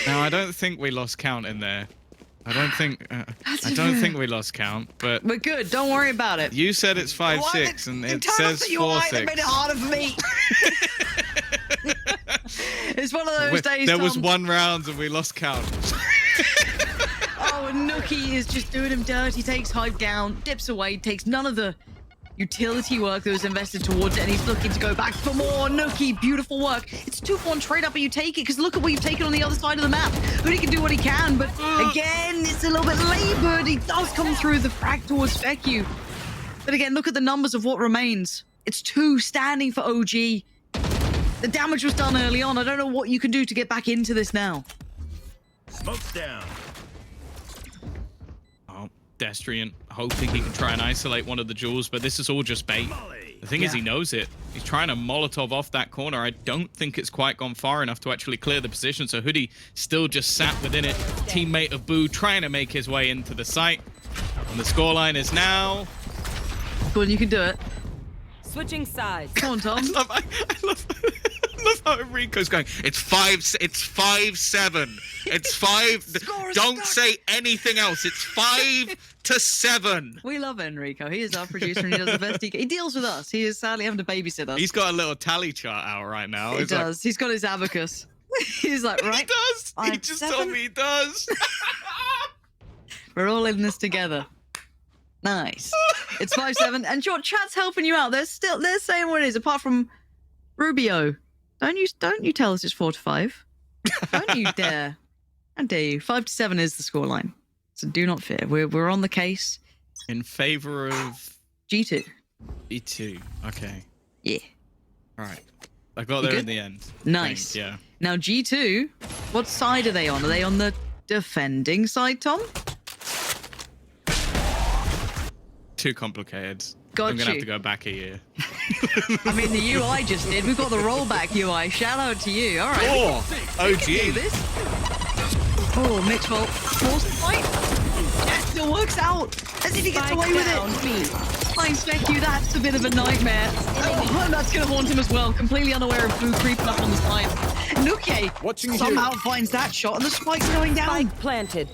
No, I don't think we lost count in there. I don't think we lost count, but We're good. Don't worry about it. you said it's 5-6 and it says 4-6. Made it harder for me. It's one of those days, There was Tom. one round and we lost count. Oh, and Nuki is just doing him dirty. Takes Hype down, dips away, takes none of the utility work that was invested towards it, and he's looking to go back for more. Nuki, beautiful work. It's 2-for-1 trade up, but you take it, because look at what you've taken on the other side of the map. Hoodie can do what he can, but again, it's a little bit labored. He does come through the frag towards Feku. But again, look at the numbers of what remains. It's 2 standing for OG. The damage was done early on. I don't know what you can do to get back into this now. Smoke's down. Destrian hoping he can try and isolate one of the jewels, but this is all just bait. The thing is, he knows it. He's trying to Molotov off that corner. I don't think it's quite gone far enough to actually clear the position, so Hoodie still just sat within it. Teammate of Boo trying to make his way into the site. And the scoreline is now... Go on, you can do it. Switching sides. Come on, Tom. I love how Enrico's going, it's 5-7. It's 5... Score is Don't stuck. say anything else. It's 5-7. We love Enrico. He is our producer and he does the best he can. He deals with us. He is sadly having to babysit us. He's got a little tally chart out right now. He It's like, does. He's got his abacus. He's like, he right, does. He 5, just 7. told me he does. We're all in this together. Nice. It's 5-7. And your chat's helping you out. They're saying what it is, apart from Rubio. Don't you tell us it's 4-5. Don't you dare. How dare you. 5-7 is the scoreline. So do not fear. We're on the case. In favor of G2. E2. Okay. Yeah. All right. I got You there good? in the end. Nice. Yeah. Now G2, what side are they on? Are they on the defending side, Tom? Too complicated. Got I'm gonna have you. to go back a year. I mean, the UI just did. We've got the rollback UI. Shout out to you. All right. Oh, We can do OG. this. Oh, mixwell forced the fight. That still works out. As if he gets away with it. I expect you. That's a bit of a nightmare. Oh, and that's going to haunt him as well. Completely unaware of Blue creeping up on the side. Nuke Watching somehow finds that shot, and the spike's going down. Spike planted.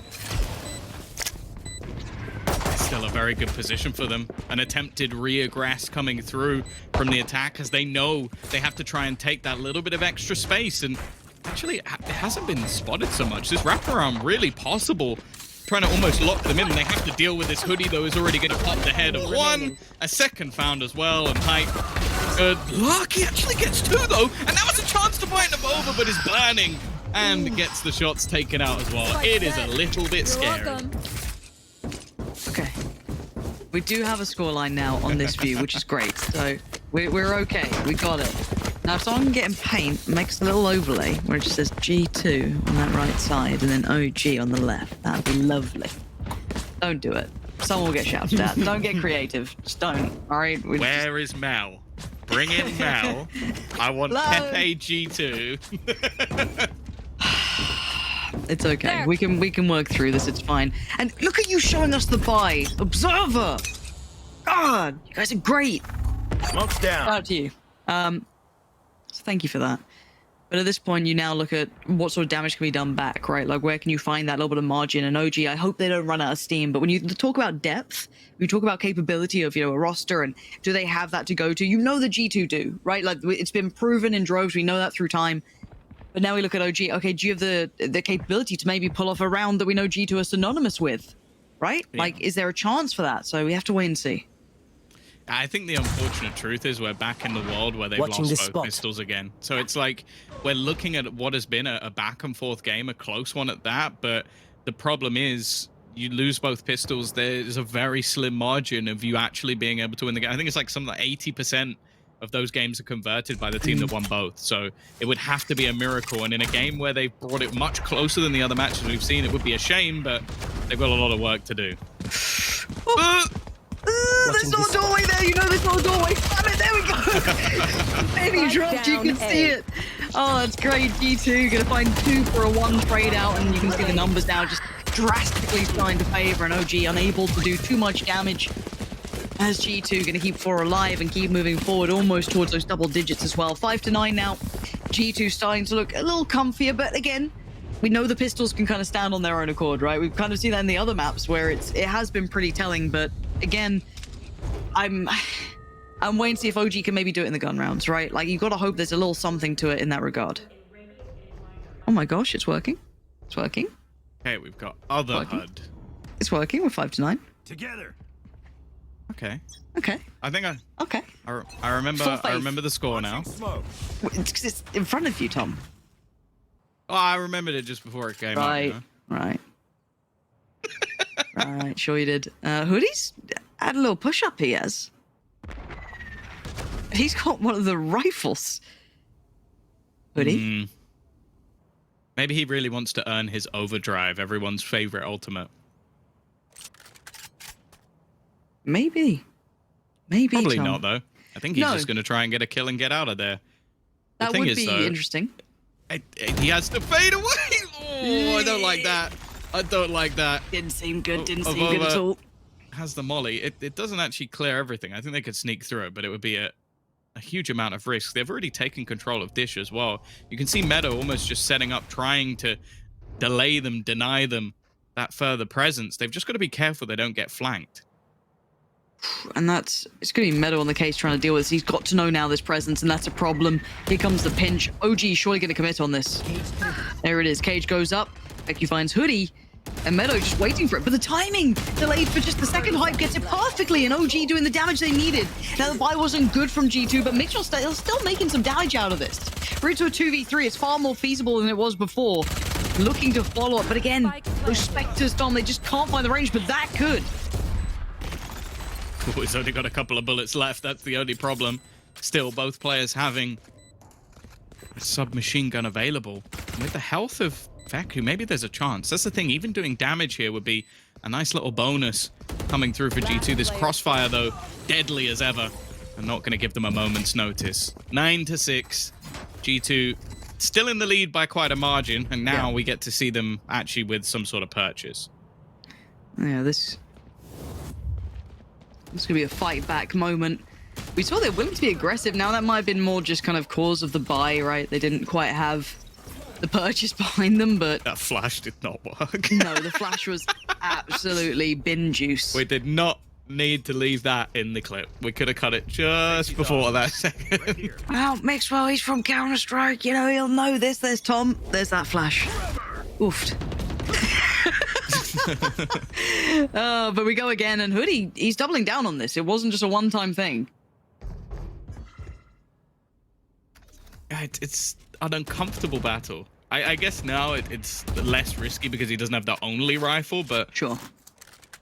Still a very good position for them. An attempted regress coming through from the attack as they know they have to try and take that little bit of extra space. And actually, it hasn't been spotted so much. This wraparound really possible. Trying to almost lock them in. They have to deal with this hoodie, though, is already going to pop the head of one. A second found as well, and Hype. Good luck. He actually gets two, though. And that was a chance to find them over, but is burning and gets the shots taken out as well. It is a little bit scary. Okay. We do have a scoreline now on this view, which is great. So we're okay. We got it. Now, if someone can get in paint, makes a little overlay where it just says G2 on that right side and then OG on the left. That'd be lovely. Don't do it. Someone will get shouted at. Don't get creative. Just don't. All right? Where is Mel? Bring in Mel. I want Hello? Pepe G2. It's okay. We can work through this. It's fine. And look at you showing us the buy. Observer. God, you guys are great. Smoke's Shout down. out to you. So thank you for that. But at this point, you now look at what sort of damage can be done back, right? Like, where can you find that little bit of margin? And OG, I hope they don't run out of steam. But when you talk about depth, we talk about capability of, a roster, and do they have that to go to? You know the G2 do, right? Like, it's been proven in droves. We know that through time. But now we look at OG. Okay, do you have the capability to maybe pull off a round that we know G2 are synonymous with, right? Yeah. Like, is there a chance for that? So we have to wait and see. I think the unfortunate truth is we're back in the world where they've Watching lost this both spot. pistols again. So it's like we're looking at what has been a back and forth game, a close one at that. But the problem is you lose both pistols. There's a very slim margin of you actually being able to win the game. I think it's like something like 80% of those games are converted by the team that won both. So it would have to be a miracle. And in a game where they've brought it much closer than the other matches we've seen, it would be a shame, but they've got a lot of work to do. There's no doorway there. You know there's no doorway. Damn it, there we go. Maybe dropped. You can see it. Oh, that's great. G2 gonna find 2 for a 1 trade out, and you can see the numbers now just drastically starting to favor, and OG unable to do too much damage. As G2 gonna keep 4 alive and keep moving forward almost towards those double digits as well. 5-9 now. G2 starting to look a little comfier, but again, we know the pistols can kind of stand on their own accord, right? We've kind of seen that in the other maps where it has been pretty telling, but again, I'm waiting to see if OG can maybe do it in the gun rounds, right? Like, you got to hope there's a little something to it in that regard. Oh my gosh, it's working. It's working. Okay, we've got other Working. HUD. It's working. We're 5-9. Together. Okay. Okay. I think Okay. I remember Full faith. I remember the score now. Smoke. It's 'cause it's in front of you, Tom. Oh, I remembered it just before it came Right. out. Right. Right. Sure you did. Hoodie's had a little push-up he has. He's got one of the rifles. Hoodie. Maybe he really wants to earn his overdrive, everyone's favorite ultimate. Maybe. Maybe, Probably Tom. not, though. I think he's No. just going to try and get a kill and get out of there. That thing would is, be though, interesting. He has to fade away. Oh, I don't like that. I don't like that. Didn't seem good. Didn't Of seem good at over- all. Has the molly. It doesn't actually clear everything. I think they could sneak through it, but it would be a huge amount of risk. They've already taken control of Dish as well. You can see Meadow almost just setting up, trying to delay them, deny them that further presence. They've just got to be careful they don't get flanked. And it's going to be Meadow on the case trying to deal with this. He's got to know now this presence, and that's a problem. Here comes the pinch. OG surely going to commit on this. There it is. Cage goes up. Becky finds Hoodie. And Meadow just waiting for it. But the timing delayed for just the second. Hype gets it perfectly. And OG doing the damage they needed. Now, the buy wasn't good from G2, but Mitchell still making some damage out of this. We're into a 2v3. It's far more feasible than it was before. Looking to follow up. But again, those Spectres, Dom, they just can't find the range, but that could. Oh, he's only got a couple of bullets left. That's the only problem. Still, both players having submachine gun available. And with the health of Veku, maybe there's a chance. That's the thing. Even doing damage here would be a nice little bonus coming through for G2. This crossfire, though, deadly as ever. I'm not going to give them a moment's notice. 9-6. G2 still in the lead by quite a margin. And now we get to see them actually with some sort of purchase. Yeah, this is going to be a fight back moment. We saw they're willing to be aggressive. Now that might have been more just kind of cause of the buy, right? They didn't quite have the purchase behind them, but... That flash did not work. No, the flash was absolutely bin juice. We did not need to leave that in the clip. We could have cut it just before that second. Well, Mixwell, he's from Counter-Strike. You know, he'll know this. There's Tom. There's that flash. Oofed. But we go again, and Hoodie, he's doubling down on this. It wasn't just a one-time thing. It's an uncomfortable battle. I guess now it's less risky because he doesn't have the only rifle, but Sure.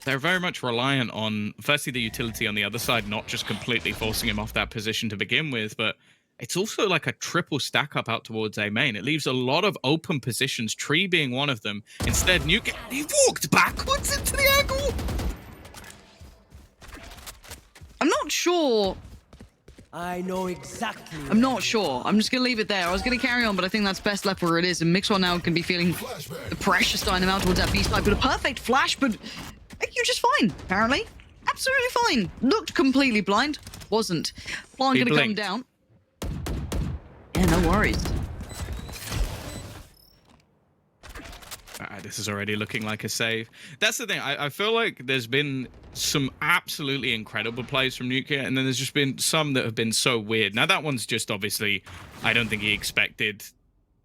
they're very much reliant on, firstly, the utility on the other side, not just completely forcing him off that position to begin with, but it's also like a triple stack up out towards A main. It leaves a lot of open positions, Tree being one of them. Instead, Nuke, he walked backwards into the angle. I'm not sure. I know exactly. I'm not sure. I'm just going to leave it there. I was going to carry on, but I think that's best left where it is. And Mixwell now can be feeling the pressure starting him out towards that B side. But a perfect flash, but you're just fine, apparently. Absolutely fine. Looked completely blind. Wasn't. Plant going to come down. Yeah, no worries. This is already looking like a save. That's the thing. I feel like there's been some absolutely incredible plays from Nuclear, and then there's just been some that have been so weird. Now, that one's just obviously, I don't think he expected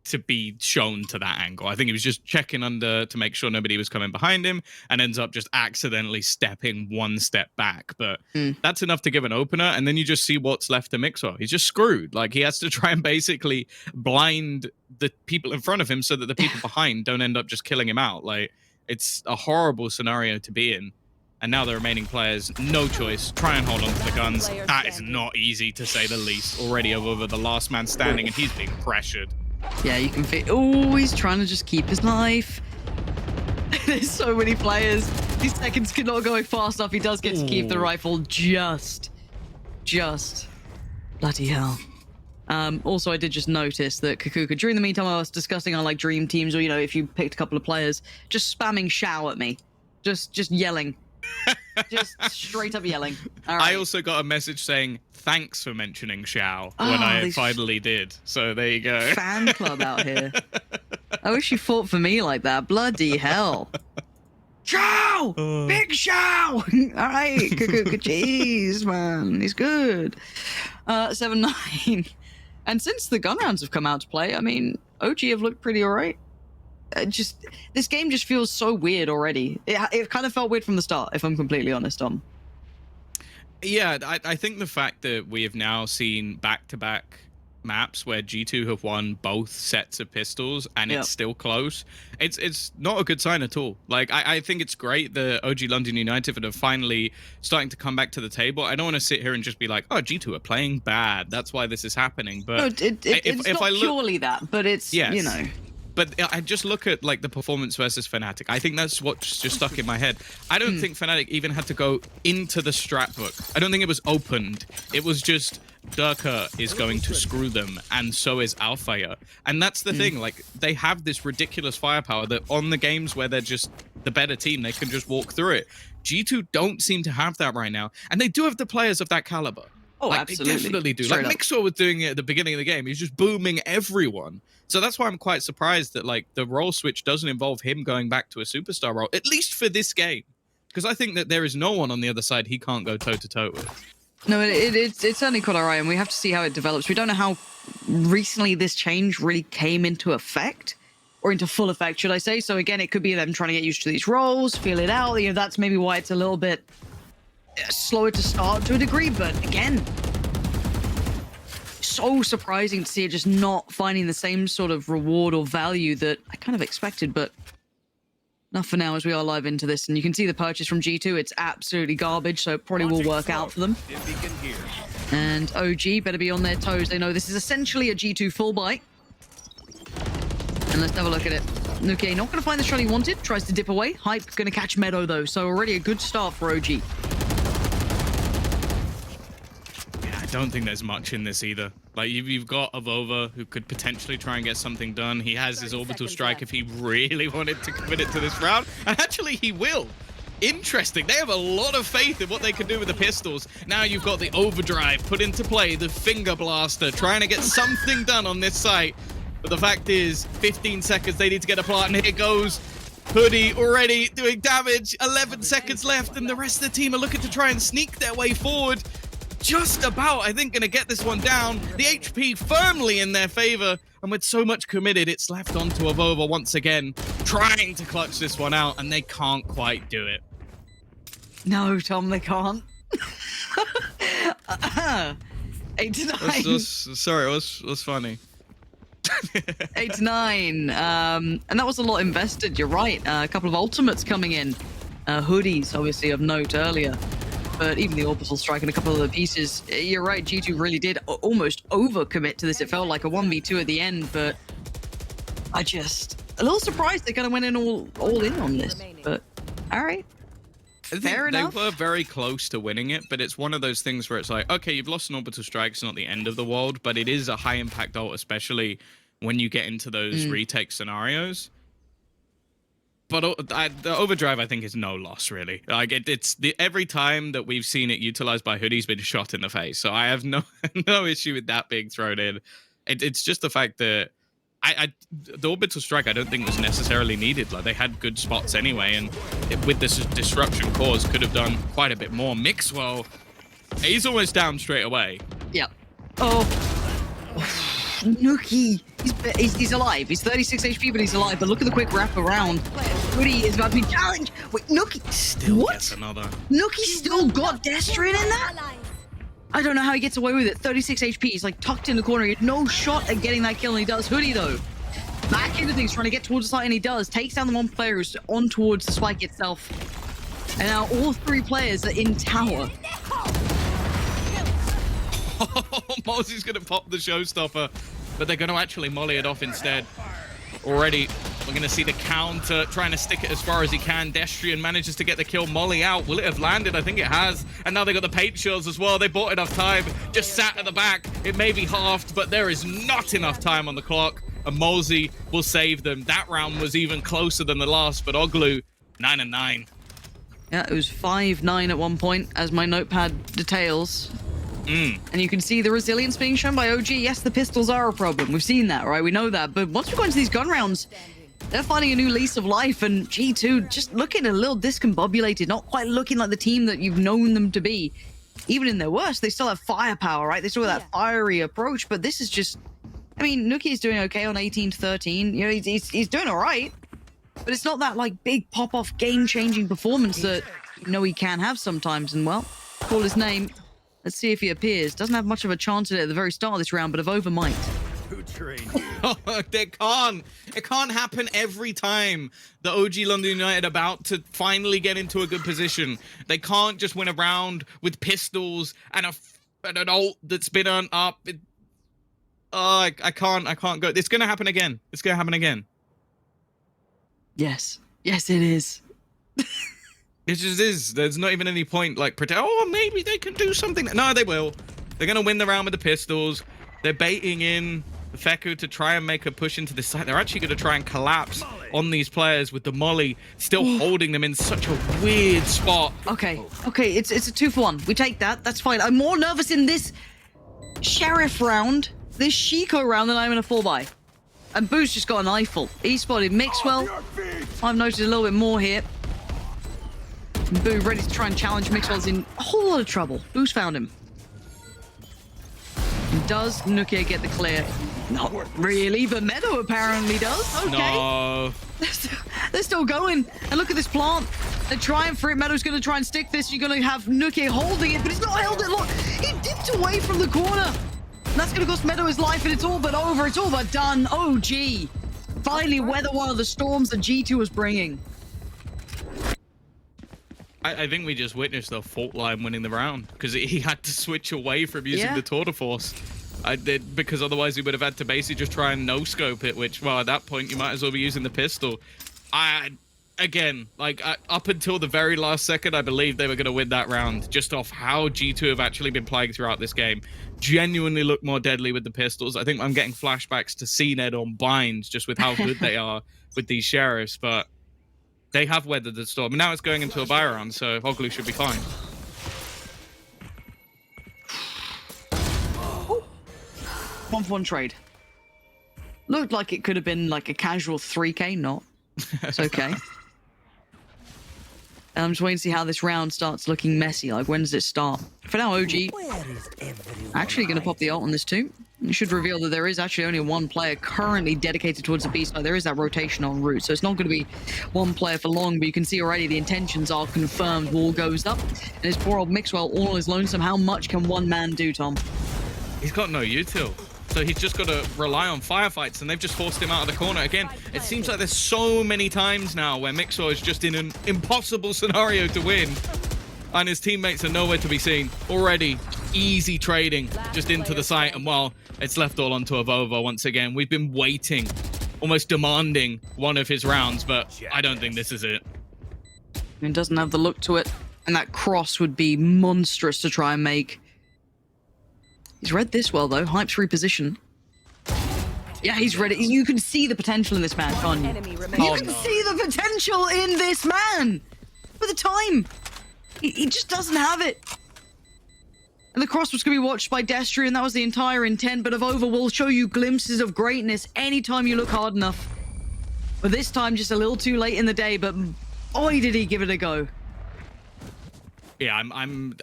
to be shown to that angle. I think he was just checking under to make sure nobody was coming behind him and ends up just accidentally stepping one step back. But that's enough to give an opener, and then you just see what's left to Mixwell. He's just screwed. Like, he has to try and basically blind the people in front of him so that the people behind don't end up just killing him out. Like, it's a horrible scenario to be in. And now the remaining players, no choice, try and hold on to the guns. That is not easy, to say the least. Already over the last man standing, and he's being pressured. Yeah, you can fit. Oh, he's trying to just keep his life. There's so many players. These seconds cannot go fast enough. He does get to keep the rifle. Just bloody hell. Also, I did just notice that Kakuka, during the meantime I was discussing our like dream teams, or, you know, if you picked a couple of players, just spamming show at me. Just yelling. Just straight up yelling. All right. I also got a message saying, thanks for mentioning Xiao when I finally did. So there you go. Fan club out here. I wish you fought for me like that. Bloody hell. Xiao! Big Xiao! All right. Jeez, man. He's good. 7-9. And since the gun rounds have come out to play, I mean, OG have looked pretty all right. This game just feels so weird already. It kind of felt weird from the start, if I'm completely honest, Tom. Yeah, I think the fact that we have now seen back-to-back maps where G2 have won both sets of pistols and it's still close, it's not a good sign at all. Like, I think it's great that OG London United are finally starting to come back to the table. I don't want to sit here and just be like, oh, G2 are playing bad, that's why this is happening. But no, it's not purely that, but it's, you know. But I just look at like the performance versus Fnatic. I think that's what's just stuck in my head. I don't think Fnatic even had to go into the strat book. I don't think it was opened. It was just Durka is going to screw them, and so is Alfaya. And that's the thing. Like, they have this ridiculous firepower that on the games where they're just the better team, they can just walk through it. G2 don't seem to have that right now, and they do have the players of that caliber. Oh, like, absolutely. They definitely do. Straight like, Mixwell was doing it at the beginning of the game. He's just booming everyone. So that's why I'm quite surprised that, like, the role switch doesn't involve him going back to a superstar role, at least for this game. Because I think that there is no one on the other side he can't go toe-to-toe with. No, it's certainly quite all right, and we have to see how it develops. We don't know how recently this change really came into effect, or into full effect, should I say. So, again, it could be them trying to get used to these roles, feel it out. You know, that's maybe why it's a little bit slower to start to a degree, but again, so surprising to see it just not finding the same sort of reward or value that I kind of expected, but enough for now as we are live into this. And you can see the purchase from G2. It's absolutely garbage, so it probably will work out for them. And OG better be on their toes. They know this is essentially a G2 full buy. And let's have a look at it. Okay, not going to find the shot he wanted. Tries to dip away. Hype going to catch Meadow, though. So already a good start for OG. Yeah, I don't think there's much in this either. Like, you've got Avova, who could potentially try and get something done. He has his orbital strike if he really wanted to commit it to this round. And actually, he will. Interesting. They have a lot of faith in what they can do with the pistols. Now you've got the overdrive put into play, the finger blaster, trying to get something done on this site. But the fact is, 15 seconds, they need to get a plant, and here goes Hoodie already doing damage. 11 seconds left, and the rest of the team are looking to try and sneak their way forward. Just about, I think, going to get this one down. The HP firmly in their favor, and with so much committed, it's left onto Avova once again, trying to clutch this one out, and they can't quite do it. No, Tom, they can't. 8 to 9. Sorry, it was funny. 8 to 9. And that was a lot invested, you're right. A couple of ultimates coming in. Hoodies, obviously, of note earlier. But even the orbital strike and a couple of other pieces. You're right, G2 really did almost overcommit to this. It felt like a 1v2 at the end, but I just... a little surprised they kind of went in all in on this. But, all right. Fair enough. They were very close to winning it, but it's one of those things where it's like, okay, you've lost an orbital strike, it's not the end of the world, but it is a high impact ult, especially when you get into those retake scenarios. But the overdrive, I think, is no loss, really. Like every time that we've seen it utilized by Hoodie's been shot in the face, so I have no issue with that being thrown in. It's just the fact that the orbital strike, I don't think was necessarily needed. Like, they had good spots anyway, and with this disruption cause, could have done quite a bit more. Mixwell, he's almost down straight away. Yep. Oh. Nookie. He's alive. He's 36 HP, but he's alive. But look at the quick wrap around. Hoodie is about to be challenged. Wait, Nookie. Still gets another. Nookie still got Destrian in that? I don't know how he gets away with it. 36 HP. He's like tucked in the corner. He had no shot at getting that kill, and he does. Hoodie, though, back into things, trying to get towards the site, and he does. Takes down the one player who's on towards the spike itself. And now all three players are in tower. Mosey's going to pop the showstopper, but they're going to actually molly it off instead. Already, we're going to see the counter trying to stick it as far as he can. Destrian manages to get the kill. Molly out. Will it have landed? I think it has. And now they got the paint shells as well. They bought enough time. Just sat at the back. It may be halved, but there is not enough time on the clock. And Mosey will save them. That round was even closer than the last, but Oglu, 9-9. Yeah, it was 5-9 at one point, as my notepad details. And you can see the resilience being shown by OG. Yes, the pistols are a problem. We've seen that, right? We know that. But once we go into these gun rounds, they're finding a new lease of life. And G2 just looking a little discombobulated, not quite looking like the team that you've known them to be. Even in their worst, they still have firepower, right? They still have that fiery approach. But this is just... I mean, Nuki's doing okay on 18-13. You know, he's doing all right. But it's not that, like, big pop-off, game-changing performance that, you know, he can have sometimes. And, well, call his name... Let's see if he appears. Doesn't have much of a chance at the very start of this round, but Avova might. Who trained you? It can't happen every time the OG London United about to finally get into a good position. They can't just win a round with pistols and an ult that's been on up. I can't go. It's gonna happen again. It's gonna happen again. Yes. Yes, it is. It just is. There's not even any point, like, pretend, oh, maybe they can do something. No, they will. They're going to win the round with the pistols. They're baiting in the Feku to try and make a push into the site. They're actually going to try and collapse on these players with the molly, still holding them in such a weird spot. Okay, it's a 2-for-1. We take that. That's fine. I'm more nervous in this Sheriff round, this Shiko round, than I'm in a 4-by. And Boo's just got an eyeful. He spotted Mixwell. I've noticed a little bit more here. Boo ready to try and challenge. Mixwell's in a whole lot of trouble. Boo's found him. Does Nukia get the clear? Not really, but Meadow apparently does. Okay. No. They're still going. And look at this plant. They're trying for it. Meadow's going to try and stick this. You're going to have Nukia holding it, but he's not held it long. He dipped away from the corner. And that's going to cost Meadow his life, and it's all but over. It's all but done. OG. Finally weather one of the storms that G2 was bringing. I think we just witnessed the fault line winning the round because he had to switch away from using the tour de force. I did, because otherwise he would have had to basically just try and no-scope it, which, well, at that point, you might as well be using the pistol. Again, like, up until the very last second, I believed they were going to win that round, just off how G2 have actually been playing throughout this game. Genuinely look more deadly with the pistols. I think I'm getting flashbacks to cned on binds, just with how good they are with these sheriffs, but they have weathered the storm. And now it's going into a buy round, so oglu should be fine. 1-for-1 trade. Looked like it could have been like a casual 3k, not. It's okay. And I'm just waiting to see how this round starts looking messy. Like, when does it start? For now, OG actually going to pop the ult on this too. It should reveal that there is actually only one player currently dedicated towards the B side. There is that rotation on route, so it's not going to be one player for long, but you can see already the intentions are confirmed. Wall goes up, and his poor old mixwell all is lonesome. How much can one man do, Tom? He's got no util. So he's just got to rely on firefights, and they've just forced him out of the corner. Again, it seems like there's so many times now where Mixwell is just in an impossible scenario to win, and his teammates are nowhere to be seen. Already, easy trading just into the site, and well, it's left all onto Avova once again. We've been waiting, almost demanding one of his rounds, but I don't think this is it. It doesn't have the look to it, and that cross would be monstrous to try and make. He's read this well, though. Hype's reposition. Yeah, he's read it. You can see the potential in this man, can't you? You can see the potential in this man! With the time! He just doesn't have it. And the cross was going to be watched by Destry, and that was the entire intent, but Avova will show you glimpses of greatness anytime you look hard enough. But this time, just a little too late in the day, but boy, did he give it a go. Yeah,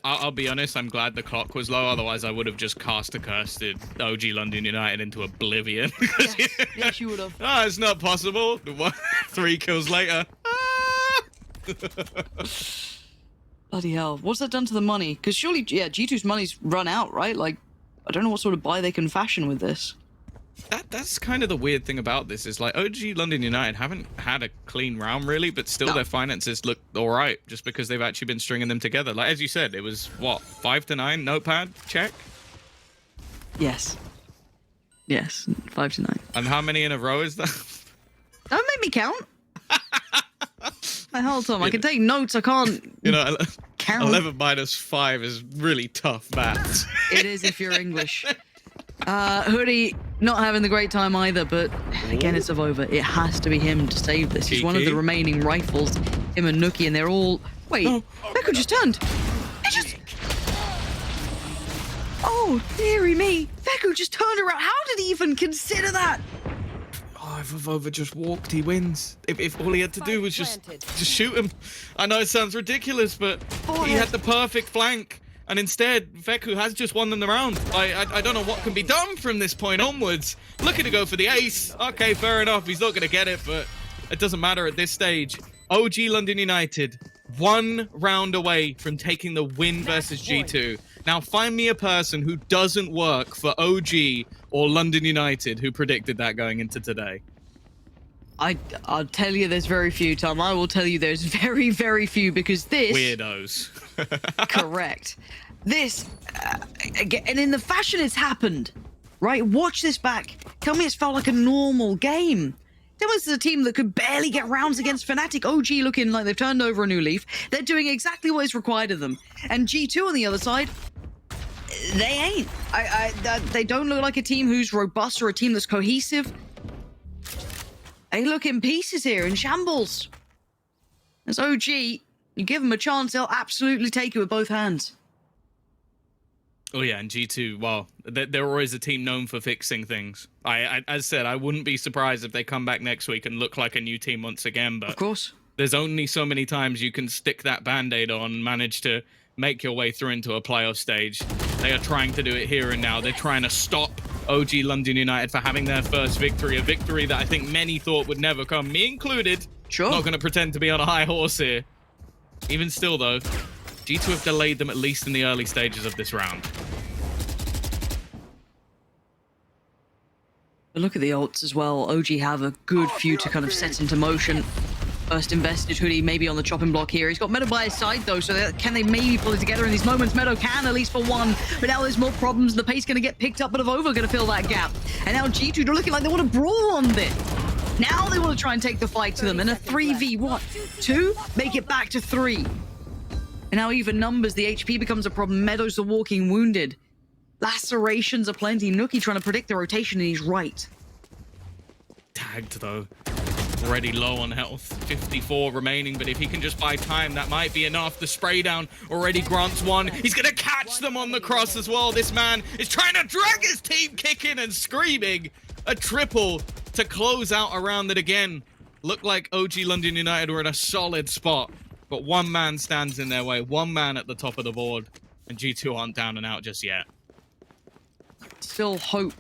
I'll be honest, I'm glad the clock was low, otherwise I would have just cast a cursed OG London United into oblivion. Yes, you would have. Ah, it's not possible. 3 kills later. Bloody hell. What's that done to the money? Because surely, yeah, G2's money's run out, right? Like, I don't know what sort of buy they can fashion with this. That's kind of the weird thing about this, is like OG London United haven't had a clean round really, but still their finances look all right just because they've actually been stringing them together. Like, as you said, it was what, 5-9 notepad check? Yes, 5-9. And how many in a row is that? Don't make me count. The hell, Tom, I can take notes, I can't, you know, count. 11 minus 5 is really tough maths. It is if you're English. Hoodie not having the great time either, but again, it's Avova. It has to be him to save this. He's one of the remaining rifles, him and Nuki, and they're all... Wait, Becco just turned. He just... Oh, dearie me. Becco just turned around. How did he even consider that? Oh, if Avova just walked, he wins. If all he had to do was just shoot him. I know it sounds ridiculous, but he had the perfect flank. And instead, Veku has just won them the round. I don't know what can be done from this point onwards. Looking to go for the ace. Okay, fair enough. He's not going to get it, but it doesn't matter at this stage. OG London United, 1 round away from taking the win versus G2. Now, find me a person who doesn't work for OG or London United who predicted that going into today. I'll tell you there's very few, Tom. I will tell you there's very, very few, because this... Weirdos. Correct. This, again, and in the fashion it's happened, right? Watch this back. Tell me it's felt like a normal game. Tell me this is a team that could barely get rounds against Fnatic. OG looking like they've turned over a new leaf. They're doing exactly what is required of them. And G2 on the other side, they ain't. They don't look like a team who's robust or a team that's cohesive. They look in pieces here, in shambles. As OG, you give them a chance, they'll absolutely take it with both hands. Oh yeah, and G2, well, they're always a team known for fixing things. As I said, I wouldn't be surprised if they come back next week and look like a new team once again, but... Of course. There's only so many times you can stick that band-aid on, manage to make your way through into a playoff stage. They are trying to do it here and now. They're trying to stop OG London United for having their first victory, a victory that I think many thought would never come, me included. Sure. Not going to pretend to be on a high horse here. Even still, though, G2 have delayed them at least in the early stages of this round. But look at the ults as well. OG have a good few to kind of set into motion. First invested Hoodie maybe on the chopping block here. He's got Meadow by his side though, so can they maybe pull it together in these moments? Meadow can, at least for one, but now there's more problems. The pace going to get picked up, but Avova going to fill that gap. And now G2 are looking like they want to brawl on this. Now they want to try and take the fight to them in a 3v, what? 2? Make it back to 3. And now even numbers, the HP becomes a problem. Meadow's the walking wounded. Lacerations are plenty. Nuki trying to predict the rotation, and he's right. Tagged though. Already low on health, 54 remaining, but if he can just buy time, that might be enough. The spray down already grants one. He's gonna catch them on the cross as well. This man is trying to drag his team kicking and screaming. A triple to close out a round that again looked like OG London United were in a solid spot, but one man stands in their way, one man at the top of the board, and G2 aren't down and out just yet. Still hope.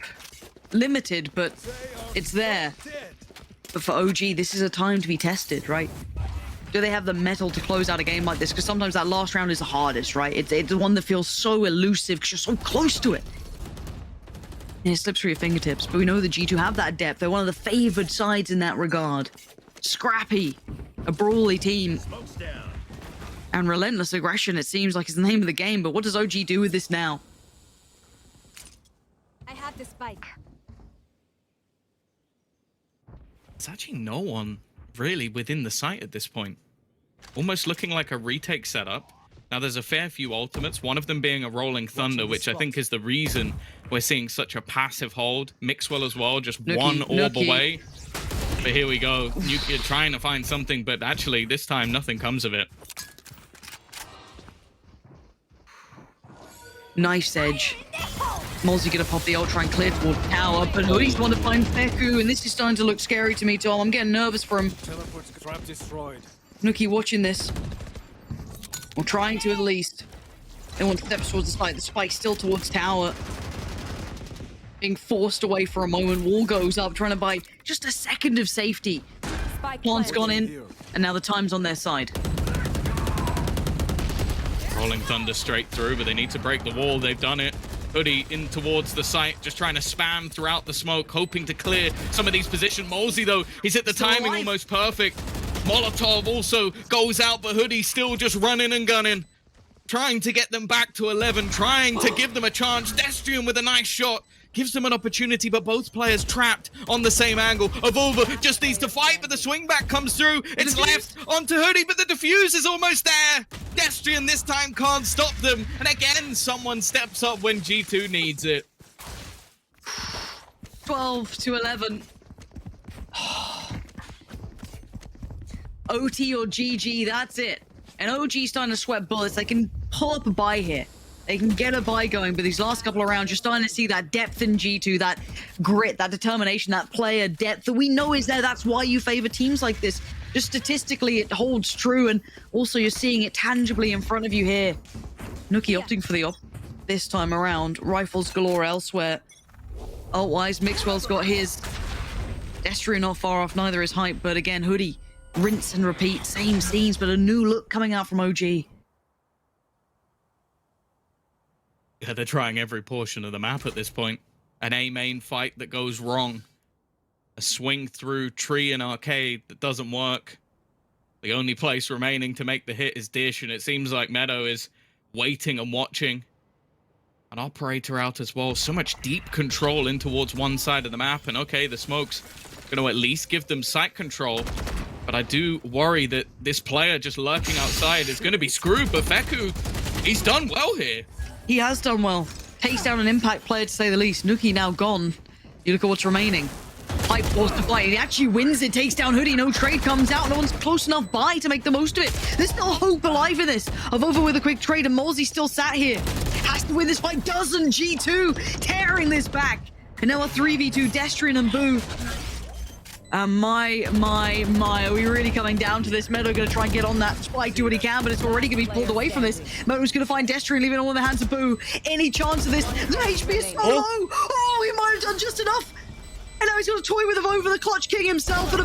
Limited, but it's there. But for OG, this is a time to be tested, right? Do they have the metal to close out a game like this? Because sometimes that last round is the hardest, right? It's the one that feels so elusive because you're so close to it. And it slips through your fingertips. But we know the G2 have that depth. They're one of the favored sides in that regard. Scrappy. A brawly team. And relentless aggression, it seems like, is the name of the game. But what does OG do with this now? I have the spike. There's actually no one really within the site at this point. Almost looking like a retake setup. Now there's a fair few ultimates, one of them being a rolling thunder, which I think is the reason we're seeing such a passive hold. Mixwell as well, just one orb away. But here we go. Nuki trying to find something, but actually this time nothing comes of it. Nice edge. Molzy gonna pop the ult, try and clear towards tower, but Hoodie's want to find Feku, and this is starting to look scary to me, Tom. I'm getting nervous for him. Nuki watching this. Or trying to at least. They want steps towards the spike. The spike's still towards tower. Being forced away for a moment. Wall goes up, trying to buy just a second of safety. Plant's gone in, and now the time's on their side. Rolling thunder straight through, but they need to break the wall. They've done it. Hoodie in towards the site, just trying to spam throughout the smoke, hoping to clear some of these positions. Molzy, though, he's hit the timing almost perfect. Molotov also goes out, but Hoodie still just running and gunning. Trying to get them back to 11, trying to give them a chance. Destrian with a nice shot. Gives them an opportunity, but both players trapped on the same angle. Avova just needs to fight, but the swing back comes through. It's left onto Hoodie, but the defuse is almost there. Destrian this time can't stop them. And again, someone steps up when G2 needs it. 12 to 11. OT or GG, that's it. And OG's starting to sweat bullets. They can pull up a buy here. They can get a buy going, but these last couple of rounds, you're starting to see that depth in G2, that grit, that determination, that player depth that we know is there. That's why you favor teams like this. Just statistically, it holds true, and also you're seeing it tangibly in front of you here. Nuki opting for the op this time around. Rifles galore elsewhere. Ult-wise, Mixwell's got his. Destrian not far off, neither is Hype, but again, Hoodie, rinse and repeat, same scenes, but a new look coming out from OG. Yeah, they're trying every portion of the map at this point. An A main fight that goes wrong. A swing through tree and arcade that doesn't work. The only place remaining to make the hit is Dish, and it seems like Meadow is waiting and watching. An operator out as well. So much deep control in towards one side of the map, and okay, the smoke's going to at least give them site control. But I do worry that this player just lurking outside is going to be screwed, but Feku, he's done well here. He has done well. Takes down an impact player, to say the least. Nuki now gone. You look at what's remaining. Hype forced to fight. He actually wins it. Takes down Hoodie. No trade comes out. No one's close enough by to make the most of it. There's still hope alive in this. Avova with a quick trade, and Molzy still sat here. Has to win this fight. Doesn't. G2 tearing this back. And now a 3v2. Destrian and Boo. My, are we really coming down to this? Meadow gonna try and get on that spike, do what he can, but it's already gonna be pulled away from this. Meadow's gonna find Destrian, leaving it all in the hands of Boo. Any chance of this? The HP is so low! Oh, he might have done just enough! And now he's got a toy with him over the Clutch King himself, and